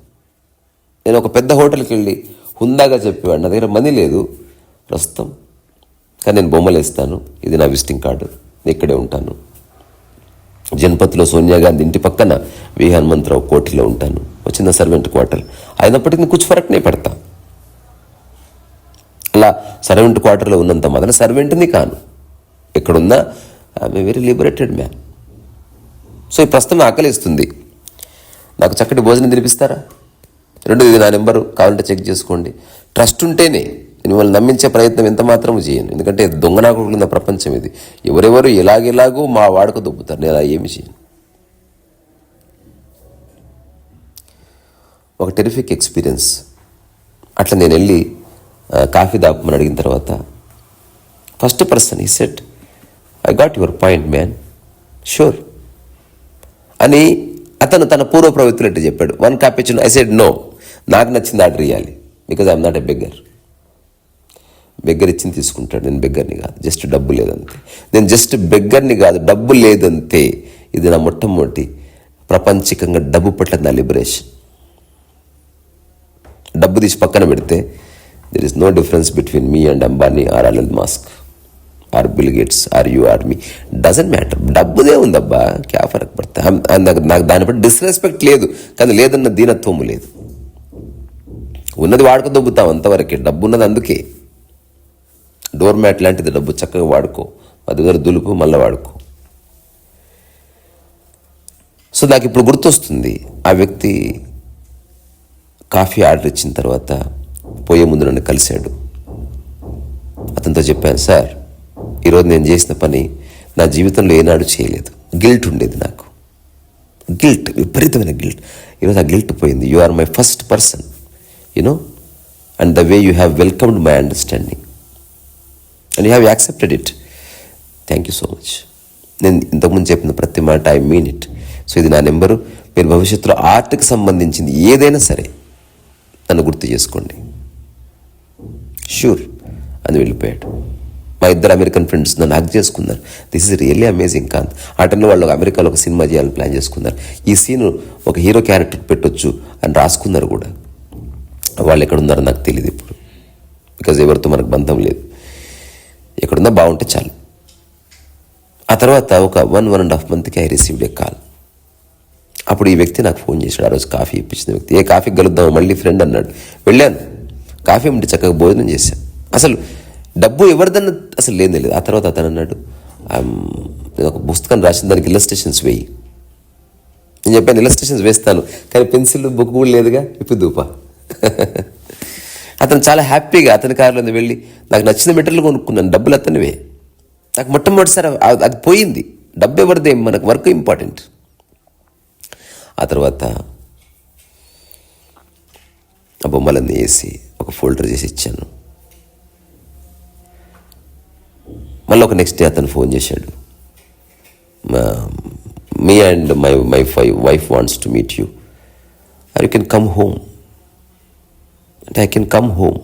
నేను ఒక పెద్ద హోటల్కి వెళ్ళి హుందాగా చెప్పేవాడు, నా దగ్గర మనీ లేదు ప్రస్తుతం, కానీ నేను బొమ్మలు వేస్తాను, ఇది నా విజిటింగ్ కార్డు, నేను ఇక్కడే ఉంటాను. జనపత్లో సోనియా గాంధీ ఇంటి పక్కన వి హనుమంతరావు కోటిలో ఉంటాను, ఒక చిన్న సర్వెంట్ క్వార్టర్. అయినప్పటికీ నేను కుछ फर्क नहीं पड़ता. సర్వెంట్ క్వార్టర్లో ఉన్నంత మాత్రం సర్వెంట్ని కాను. ఎక్కడున్నా I'm a very liberated man. So ఈ ప్రస్తుతం ఆకలిస్తుంది, నాకు చక్కటి భోజనం తినిపిస్తారా? రెండోది, ఇది నా నెంబరు, కావాలంటే చెక్ చేసుకోండి. ట్రస్ట్ ఉంటేనే మిమ్మల్ని నమ్మించే ప్రయత్నం ఎంత మాత్రము చేయను. ఎందుకంటే దొంగనాకున్న ప్రపంచం ఇది. ఎవరెవరు ఎలాగెలాగో మా వాడుక దొబ్బుతారు. నేను అలా ఏమి చేయను. ఒక టెరిఫిక్ ఎక్స్పీరియన్స్. అట్లా నేను వెళ్ళి కాఫీ దాపమని అడిగిన తర్వాత ఫస్ట్ పర్సన్ ఈ set, I got your point man, sure అని అతను తన పూర్వ ప్రవృత్తులు ఎట్టు చెప్పాడు. 1 cappuccino. ఐ సెడ్ నో, నాకు నచ్చింది ఆర్డర్ ఇవ్వాలి, because I'm not a beggar. Beggar ఇచ్చింది తీసుకుంటాడు, నేను బెగ్గర్ని కాదు, జస్ట్ డబ్బు లేదంతే. నేను జస్ట్ బెగ్గర్ని కాదు, డబ్బు లేదంతే. ఇది నా మొట్టమొదటి ప్రపంచికంగా డబ్బు పట్ల నా లిబరేషన్. డబ్బు తీసి పక్కన పెడితే there is no difference between me and Ambani or Elon Musk or Bill Gates or you or me, doesn't matter. డబ్బుదే ఉందబ్బా, క్యా ఫరక్ పడతా. నాకు దాని బట్టి డిస్రెస్పెక్ట్ లేదు, కానీ లేదన్న దీనత్వము లేదు. ఉన్నది వాడుకో దొబ్బుతాం అంతవరకే. డబ్బు ఉన్నది అందుకే. డోర్ మ్యాట్ లాంటిది డబ్బు, చక్కగా వాడుకో, అది దగ్గర దులుపు, మళ్ళీ వాడుకో. సో నాకు ఇప్పుడు గుర్తొస్తుంది, ఆ వ్యక్తి కాఫీ ఆర్డర్ ఇచ్చిన తర్వాత పోయే ముందు నన్ను కలిశాడు. అతనితో చెప్పాను, సార్ ఈరోజు నేను చేసిన పని నా జీవితంలో ఏనాడు చేయలేదు. గిల్ట్ ఉండేది నాకు, గిల్ట్, విపరీతమైన గిల్ట్. ఈరోజు ఆ గిల్ట్ పోయింది. You are my first person, you know, and the way you have welcomed my understanding and you have accepted it. Thank you so much. నేను ఇంతకుముందు చెప్పిన ప్రతి మాట ఐ మీన్ ఇట్. సో ఇది నా నెంబరు. మీరు భవిష్యత్తులో ఆర్ట్కి సంబంధించింది ఏదైనా సరే నన్ను గుర్తు చేసుకోండి. షూర్ అని వెళ్ళిపోయాడు. మా ఇద్దరు అమెరికన్ ఫ్రెండ్స్ నన్ను హక్ చేసుకున్నారు. దిస్ ఇస్ రియల్లీ అమేజింగ్ కాంత్. ఆ టైంలో వాళ్ళు అమెరికాలో ఒక సినిమా చేయాలని ప్లాన్ చేసుకున్నారు. ఈ సీను ఒక హీరో క్యారెక్టర్ పెట్టొచ్చు అని రాసుకున్నారు కూడా. వాళ్ళు ఎక్కడున్నారో నాకు తెలియదు ఇప్పుడు, బికాజ్ ఎవరితో మనకు బంధం లేదు. ఎక్కడున్నా బాగుంటే చాలు. ఆ తర్వాత ఒక 1.5 monthకి ఐ రిసీవ్డ్ ఏ కాల్. అప్పుడు ఈ వ్యక్తి నాకు ఫోన్ చేశాడు. ఆ రోజు కాఫీ ఇప్పించిన వ్యక్తి. ఏ కాఫీకి కలుద్దాం మళ్ళీ ఫ్రెండ్ అన్నాడు. వెళ్ళాను, కాఫీ ఉంటే చక్కగా భోజనం చేశాను. అసలు డబ్బు ఎవరిదన్న అసలు లేనే లేదు. ఆ తర్వాత అతను అన్నాడు, నేను ఒక పుస్తకం రాసిన దానికి ఇల్లస్ట్రేషన్స్ వేయి. నేను చెప్పాను ఇల్లస్ట్రేషన్స్ వేస్తాను, కానీ పెన్సిల్ బుక్ కూడా లేదుగా, ఇప్పుడు దూపా. అతను చాలా హ్యాపీగా అతని కారులో వెళ్ళి నాకు నచ్చిన మెటీరియల్ కొనుక్కున్నాను. డబ్బులు అతనివే. నాకు మొట్టమొదటిసారి అది పోయింది. డబ్బు ఎవరిదేం, మనకు వర్క్ ఇంపార్టెంట్. ఆ తర్వాత ఆ బొమ్మలన్నీ వేసి ఒక ఫోల్డర్ చేసి ఇచ్చాను. మళ్ళీ ఒక నెక్స్ట్ డే అతను ఫోన్ చేశాడు, me and my wife wants to meet you, you can come home. అంటే I can come home.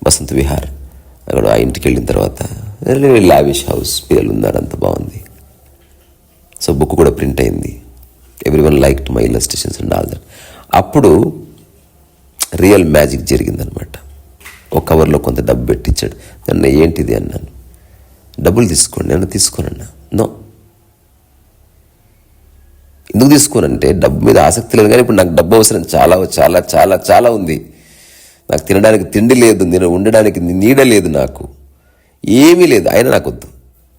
Basant Vihar అక్కడ ఆ ఇంటికి వెళ్ళిన తర్వాత లావిష్ హౌస్, పిల్లలు ఉన్నారు, అంత బాగుంది. సో బుక్ కూడా ప్రింట్ అయింది. Everyone liked my illustrations and all that. అప్పుడు రియల్ మ్యాజిక్ జరిగిందనమాట. ఒక కవర్లో కొంత డబ్బు పెట్టించాడు. నన్ను ఏంటిది అన్నాను. డబ్బులు తీసుకోండి. నన్ను తీసుకోనన్నా. నో, ఎందుకు తీసుకోనంటే డబ్బు మీద ఆసక్తి లేదు, కానీ ఇప్పుడు నాకు డబ్బు అవసరం చాలా చాలా చాలా చాలా ఉంది. నాకు తినడానికి తిండి లేదు, నేను ఉండడానికి నీడ లేదు, నాకు ఏమీ లేదు. అయినా నాకు వద్దు.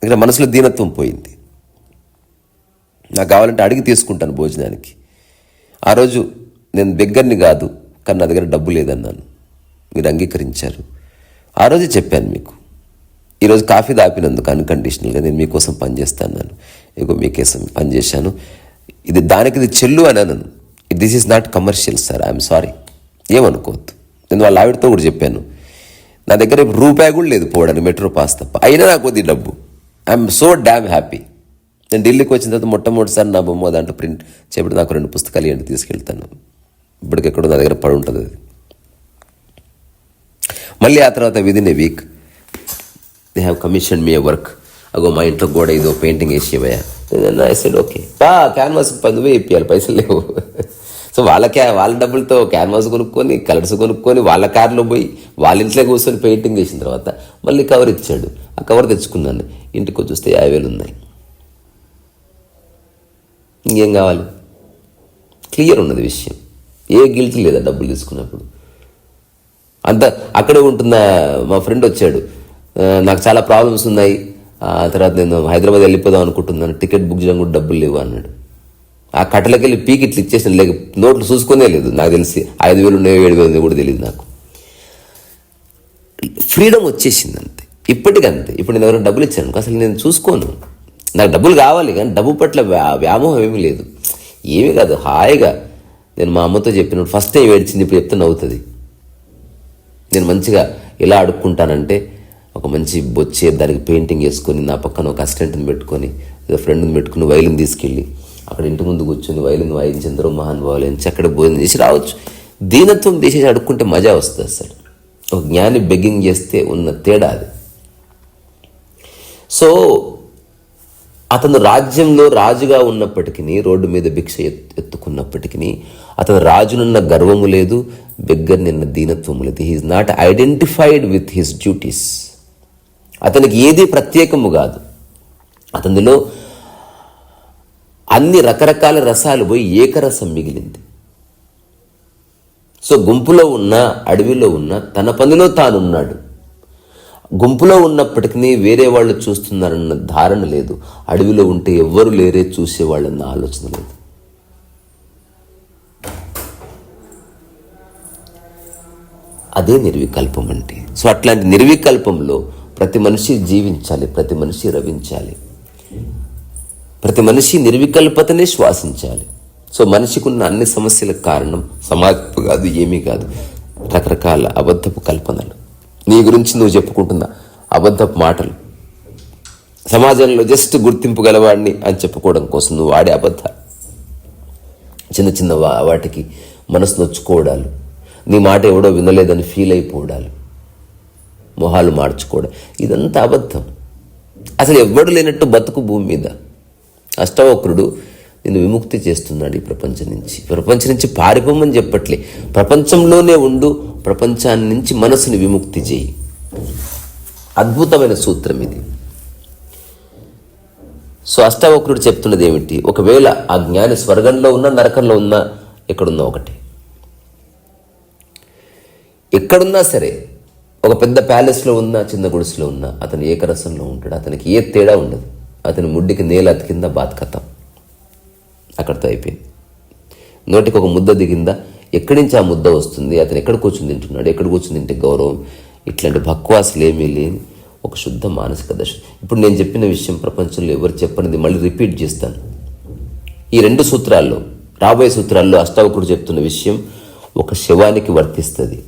ఇక్కడ మనసులో దీనత్వం పోయింది. నాకు కావాలంటే అడిగి తీసుకుంటాను భోజనానికి. ఆ రోజు నేను బెగ్గర్ని కాదు, కానీ నా దగ్గర డబ్బు లేదన్నాను. మీరు అంగీకరించారు. ఆ రోజే చెప్పాను మీకు, ఈరోజు కాఫీ దాపినందుకు అన్కండిషనల్గా నేను మీకోసం పనిచేస్తాను. ఇగో మీకోసం పనిచేశాను. ఇది చెల్లు అని అన్నాను. This is not commercial sir, I'm sorry, ఏమనుకోవద్దు. నేను వాళ్ళ ఆవిడతో కూడా చెప్పాను, నా దగ్గర రూపాయి కూడా లేదు పోవడానికి, మెట్రో పాస్ తప్ప. అయినా నాకు కొద్ది డబ్బు. I'm so damn happy. నేను ఢిల్లీకి వచ్చిన తర్వాత మొట్టమొదటిసారి నా బొమ్మ దాంట్లో ప్రింట్ చేయబడి నాకు 2 పుస్తకాలు ఏంటి తీసుకెళ్తాను. ఇప్పటికెక్కడో నా దగ్గర పడి ఉంటుంది అది. మళ్ళీ ఆ తర్వాత within a week they have commission me a work. అగో మా ఇంట్లో గోడ ఇదో పెయింటింగ్ వేసి ఇవ్వయా. I said okay. క్యాన్వాస్ 10,000 ఇప్పియాలి, పైసలు లేవు. సో వాళ్ళ డబ్బులతో క్యాన్వాస్ కొనుక్కొని, కలర్స్ కొనుక్కొని, వాళ్ళ కార్లో పోయి వాళ్ళ ఇంట్లో కూర్చొని పెయింటింగ్ చేసిన తర్వాత మళ్ళీ కవర్ ఇచ్చాడు. ఆ కవర్ తెచ్చుకున్నాను. ఇంటికి చూస్తే 50,000 ఉన్నాయి. ఇంకేం కావాలి? క్లియర్ ఉన్నది విషయం. ఏ గిల్ట్ లేదా డబ్బులు తీసుకున్నప్పుడు. అంత అక్కడే ఉంటున్న మా ఫ్రెండ్ వచ్చాడు, నాకు చాలా ప్రాబ్లమ్స్ ఉన్నాయి, తర్వాత నేను హైదరాబాద్ వెళ్ళిపోదాం అనుకుంటున్నాను, టికెట్ బుక్ చేయడం కూడా డబ్బులు లేవు అన్నాడు. ఆ కట్టలకెళ్ళి పీకి ఇట్లా ఇచ్చేసాను, లేక నోట్లు చూసుకునే లేదు నాకు తెలిసి, 5,000 ఉన్నాయో 7,000 కూడా తెలియదు నాకు. ఫ్రీడమ్ వచ్చేసింది అంతే. ఇప్పటికంతే. ఇప్పుడు నేను ఎవరైనా డబ్బులు ఇచ్చాను అసలు నేను చూసుకోను, నాకు డబ్బులు కావాలి కానీ డబ్బు పట్ల వ్యామోహం ఏమీ లేదు, ఏమీ కాదు. హాయిగా నేను మా అమ్మతో చెప్పినప్పుడు ఫస్ట్ టైం ఏడ్చింది, ఇప్పుడు చెప్తే నవ్వుతుంది. నేను మంచిగా ఎలా అడుక్కుంటానంటే ఒక మంచి బొచ్చే దానికి పెయింటింగ్ వేసుకొని, నా పక్కన ఒక అసిస్టెంట్ని పెట్టుకొని, ఏదో ఫ్రెండ్ని పెట్టుకుని వైలిన్ తీసుకెళ్ళి అక్కడ ఇంటి ముందు కూర్చొని వైలిన్ వాయించిన తర్వాత మహానుభావులు నుంచి అక్కడ భోజనం చేసి రావచ్చు. దీనత్వం తీసేసి అడుక్కుంటే మజా వస్తుంది. అసలు ఒక జ్ఞాని బెగ్గింగ్ చేస్తే ఉన్న తేడా అది. సో అతను రాజ్యంలో రాజుగా ఉన్నప్పటికీ, రోడ్డు మీద భిక్ష ఎత్తుకున్నప్పటికీ అతను రాజునున్న గర్వము లేదు, బెగ్గర్ నిన్న దీనత్వము లేదు. He's not identified with his duties. అతనికి ఏది ప్రత్యేకము కాదు, అతనిలో అన్ని రకరకాల రసాలు పోయి ఏకరసం మిగిలింది. సో గుంపులో ఉన్న, అడవిలో ఉన్న, తన పనిలో తానున్నాడు. గుంపులో ఉన్నప్పటికీ వేరే వాళ్ళు చూస్తున్నారన్న ధారణ లేదు, అడవిలో ఉంటే ఎవ్వరు లేరే చూసేవాళ్ళన్న ఆలోచన లేదు. అదే నిర్వికల్పం అంటే. సో అట్లాంటి నిర్వికల్పంలో ప్రతి మనిషి జీవించాలి, ప్రతి మనిషి రవించాలి, ప్రతి మనిషి నిర్వికల్పతనే శ్వాసించాలి. సో మనిషికి ఉన్న అన్ని సమస్యలకు కారణం సమాజం కాదు, ఏమీ కాదు, రకరకాల అబద్ధపు కల్పనలు, నీ గురించి నువ్వు చెప్పుకుంటున్న అబద్ధపు మాటలు, సమాజంలో జస్ట్ గుర్తింపు గలవాడిని అని చెప్పుకోవడం కోసం నువ్వు ఆడే అబద్ధాలు, చిన్న చిన్న వాటికి మనసు నొచ్చుకోవడాలు, నీ మాట ఎవడో వినలేదని ఫీల్ అయిపోవడాలు, మొహాలు మార్చుకోవడం, ఇదంతా అబద్ధం. అసలు ఎవ్వడు లేనట్టు బతుకు భూమి మీద. అష్టవక్రుడు నిన్ను విముక్తి చేస్తున్నాడు ఈ ప్రపంచం నుంచి. ప్రపంచం నుంచి పారిపోమని చెప్పట్లే, ప్రపంచంలోనే ఉండు, ప్రపంచాన్ని నుంచి మనసుని విముక్తి చేయి. అద్భుతమైన సూత్రం ఇది. సో అష్టవక్రుడు చెప్తున్నది ఏమిటి? ఒకవేళ ఆ జ్ఞాని స్వర్గంలో ఉన్నా, నరకంలో ఉన్నా, ఎక్కడున్నా ఒకటి. ఎక్కడున్నా సరే, ఒక పెద్ద ప్యాలెస్లో ఉన్నా, చిన్న గుడిసెలో ఉన్నా, అతను ఏకరసంలో ఉంటాడు. అతనికి ఏ తేడా ఉండదు. అతని ముడ్డికి నేల అతికిందా, బాత్కథం అక్కడితో అయిపోయింది. నోటికి ఒక ముద్ద దిగిందా, ఎక్కడి నుంచి ఆ ముద్ద వస్తుంది, అతను ఎక్కడ కూర్చుని తింటున్నాడు, ఎక్కడ కూర్చుని తింటే గౌరవం, ఇట్లాంటి భక్వాసులు ఏమీ లేని ఒక శుద్ధ మానసిక దశ. ఇప్పుడు నేను చెప్పిన విషయం ప్రపంచంలో ఎవరు చెప్పనిది మళ్ళీ రిపీట్ చేస్తాను. ఈ 2 సూత్రాల్లో, రాబోయే సూత్రాల్లో అష్టావకుడు చెప్తున్న విషయం ఒక శవానికి వర్తిస్తుంది,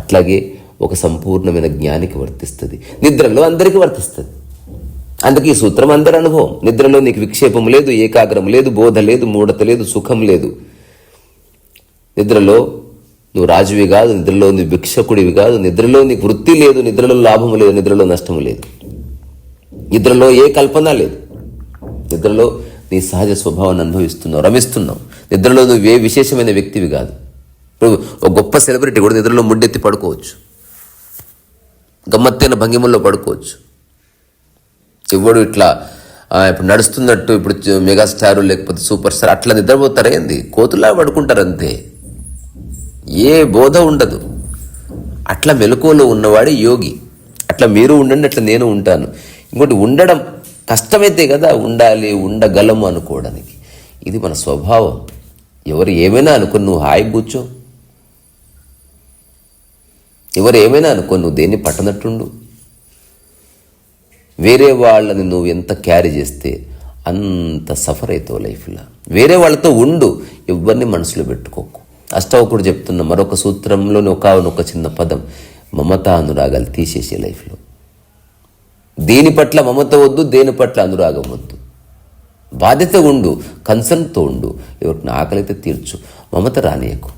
అట్లాగే ఒక సంపూర్ణమైన జ్ఞానికి వర్తిస్తుంది, నిద్రలో అందరికీ వర్తిస్తుంది. అందుకే ఈ సూత్రం అందరి అనుభవం. నిద్రలో నీకు విక్షేపం లేదు, ఏకాగ్రం లేదు, బోధ లేదు, మూఢత లేదు, సుఖం లేదు. నిద్రలో నువ్వు రాజువి కాదు, నిద్రలో నువ్వు భిక్షకుడివి కాదు, నిద్రలో నీకు వృత్తి లేదు, నిద్రలో లాభము లేదు, నిద్రలో నష్టము లేదు, నిద్రలో ఏ కల్పన లేదు, నిద్రలో నీ సహజ స్వభావాన్ని అనుభవిస్తున్నావు, రమిస్తున్నావు. నిద్రలో నువ్వు ఏ విశేషమైన వ్యక్తివి కాదు. ఇప్పుడు ఒక గొప్ప సెలబ్రిటీ కూడా నిద్రలో ముడ్డెత్తి పడుకోవచ్చు, గమ్మత్తైన భంగిమల్లో పడుకోవచ్చు. ఎవడు ఇట్లా ఇప్పుడు నడుస్తున్నట్టు, ఇప్పుడు మెగాస్టార్ లేకపోతే సూపర్ స్టార్ అట్లా నిద్రపోతారా ఏంది? కోతులా పడుకుంటారు అంతే, ఏ బోధ ఉండదు. అట్లా మెలకువలో ఉన్నవాడే యోగి. అట్లా మీరు ఉండండి, అట్లా నేను ఉంటాను. ఇంకోటి, ఉండడం కష్టమైతే కదా ఉండాలి, ఉండగలము అనుకోవడానికి. ఇది మన స్వభావం. ఎవరు ఏమైనా అనుకుని నువ్వు హాయి కూర్చో, ఎవరు ఏమైనా అనుకో, నువ్వు దేన్ని పట్టనట్టుండు. వేరే వాళ్ళని నువ్వు ఎంత క్యారీ చేస్తే అంత సఫర్ అవుతావు లైఫ్లో. వేరే వాళ్ళతో ఉండు, ఎవరిని మనసులో పెట్టుకోకు. అష్టవకుడు చెప్తున్న మరొక సూత్రంలోని ఒక చిన్న పదం, మమతా అనురాగాలు తీసేసే లైఫ్లో. దేని పట్ల మమత వద్దు, దేని పట్ల అనురాగం వద్దు. బాధ్యత ఉండు, కన్సర్న్తో ఉండు. ఎవరికి ఆకలితే తీర్చు, మమత రానియకు.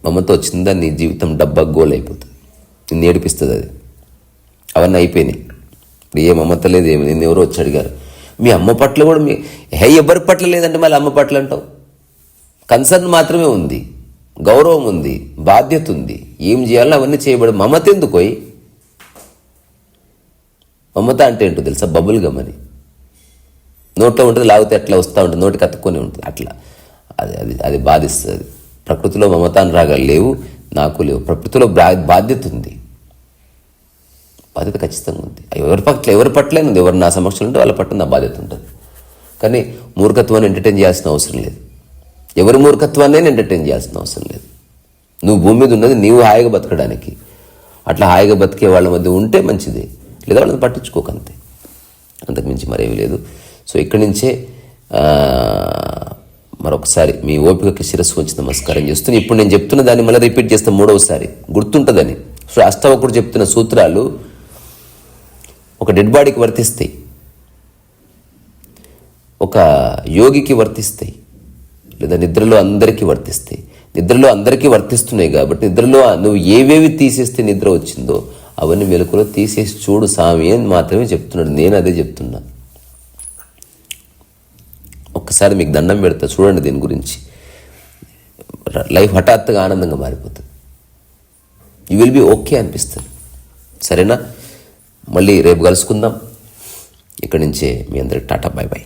మమత వచ్చిందా నీ జీవితం డబ్బా గోల్ అయిపోతుంది, నిన్ను ఏడిపిస్తుంది అది. అవన్నీ అయిపోయినాయి. ఇప్పుడు ఏ మమత లేదు, ఏమి. నిన్ను ఎవరో వచ్చి అడిగారు, మీ అమ్మ పట్ల కూడా ఎవరి పట్ల లేదంటే మళ్ళీ అమ్మ పట్ల అంటావు. కన్సర్న్ మాత్రమే ఉంది, గౌరవం ఉంది, బాధ్యత ఉంది, ఏం చేయాలో అవన్నీ చేయబడి. మమత ఎందుకోయి? మమత అంటే ఏంటో తెలుసా? బబుల్ గమ్ అని. నోట్లో ఉంటుంది, లాగితే అట్లా వస్తూ ఉంటుంది, నోటికి అతుక్కొని ఉంటుంది, అట్లా. అది అది అది బాధిస్తుంది. ప్రకృతిలో మమతానురాగాలు లేవు, నాకు లేవు. ప్రకృతిలో బాధ్యత ఉంది, బాధ్యత ఖచ్చితంగా ఉంది. ఎవరి పట్ల ఉంది, ఎవరు నా సమక్షంలో ఉంటే వాళ్ళ పట్ల నా బాధ్యత ఉంటుంది. కానీ మూర్ఖత్వాన్ని ఎంటర్టైన్ చేయాల్సిన అవసరం లేదు. ఎవరి మూర్ఖత్వాన్ని ఎంటర్టైన్ చేయాల్సిన అవసరం లేదు. నువ్వు భూమి మీద ఉన్నది నీవు హాయిగా బతకడానికి. అట్లా హాయిగా బతికే వాళ్ళ మధ్య ఉంటే మంచిది, లేదా వాళ్ళని పట్టించుకోకంతే, అంతకుమించి మరేమీ లేదు. సో ఇక్కడి నుంచే మరొకసారి మీ ఓపికకి శిరస్సు వచ్చి నమస్కారం చేస్తుంది. ఇప్పుడు నేను చెప్తున్న దాన్ని మళ్ళీ రిపీట్ చేస్తాను మూడవసారి, గుర్తుంటుందని. సో అష్టావకుడు చెప్తున్న సూత్రాలు ఒక డెడ్ బాడీకి వర్తిస్తాయి, ఒక యోగికి వర్తిస్తాయి, లేదా నిద్రలో అందరికీ వర్తిస్తాయి. నిద్రలో అందరికీ వర్తిస్తున్నాయి కాబట్టి నిద్రలో నువ్వు ఏవేవి తీసేస్తే నిద్ర వచ్చిందో అవన్నీ మెలకులో తీసేసి చూడు స్వామి అని మాత్రమే చెప్తున్నాడు. నేను అదే చెప్తున్నా. ఒక్కసారి మీకు దండం పెడతా, చూడండి దీని గురించి. లైఫ్ హఠాత్తుగా ఆనందంగా మారిపోతుంది. యూ విల్ బి ఓకే అనిపిస్తుంది. సరేనా? మళ్ళీ రేపు కలుసుకుందాం. ఇక్కడి నుంచే మీ అందరికి టాటా, బాయ్ బాయ్.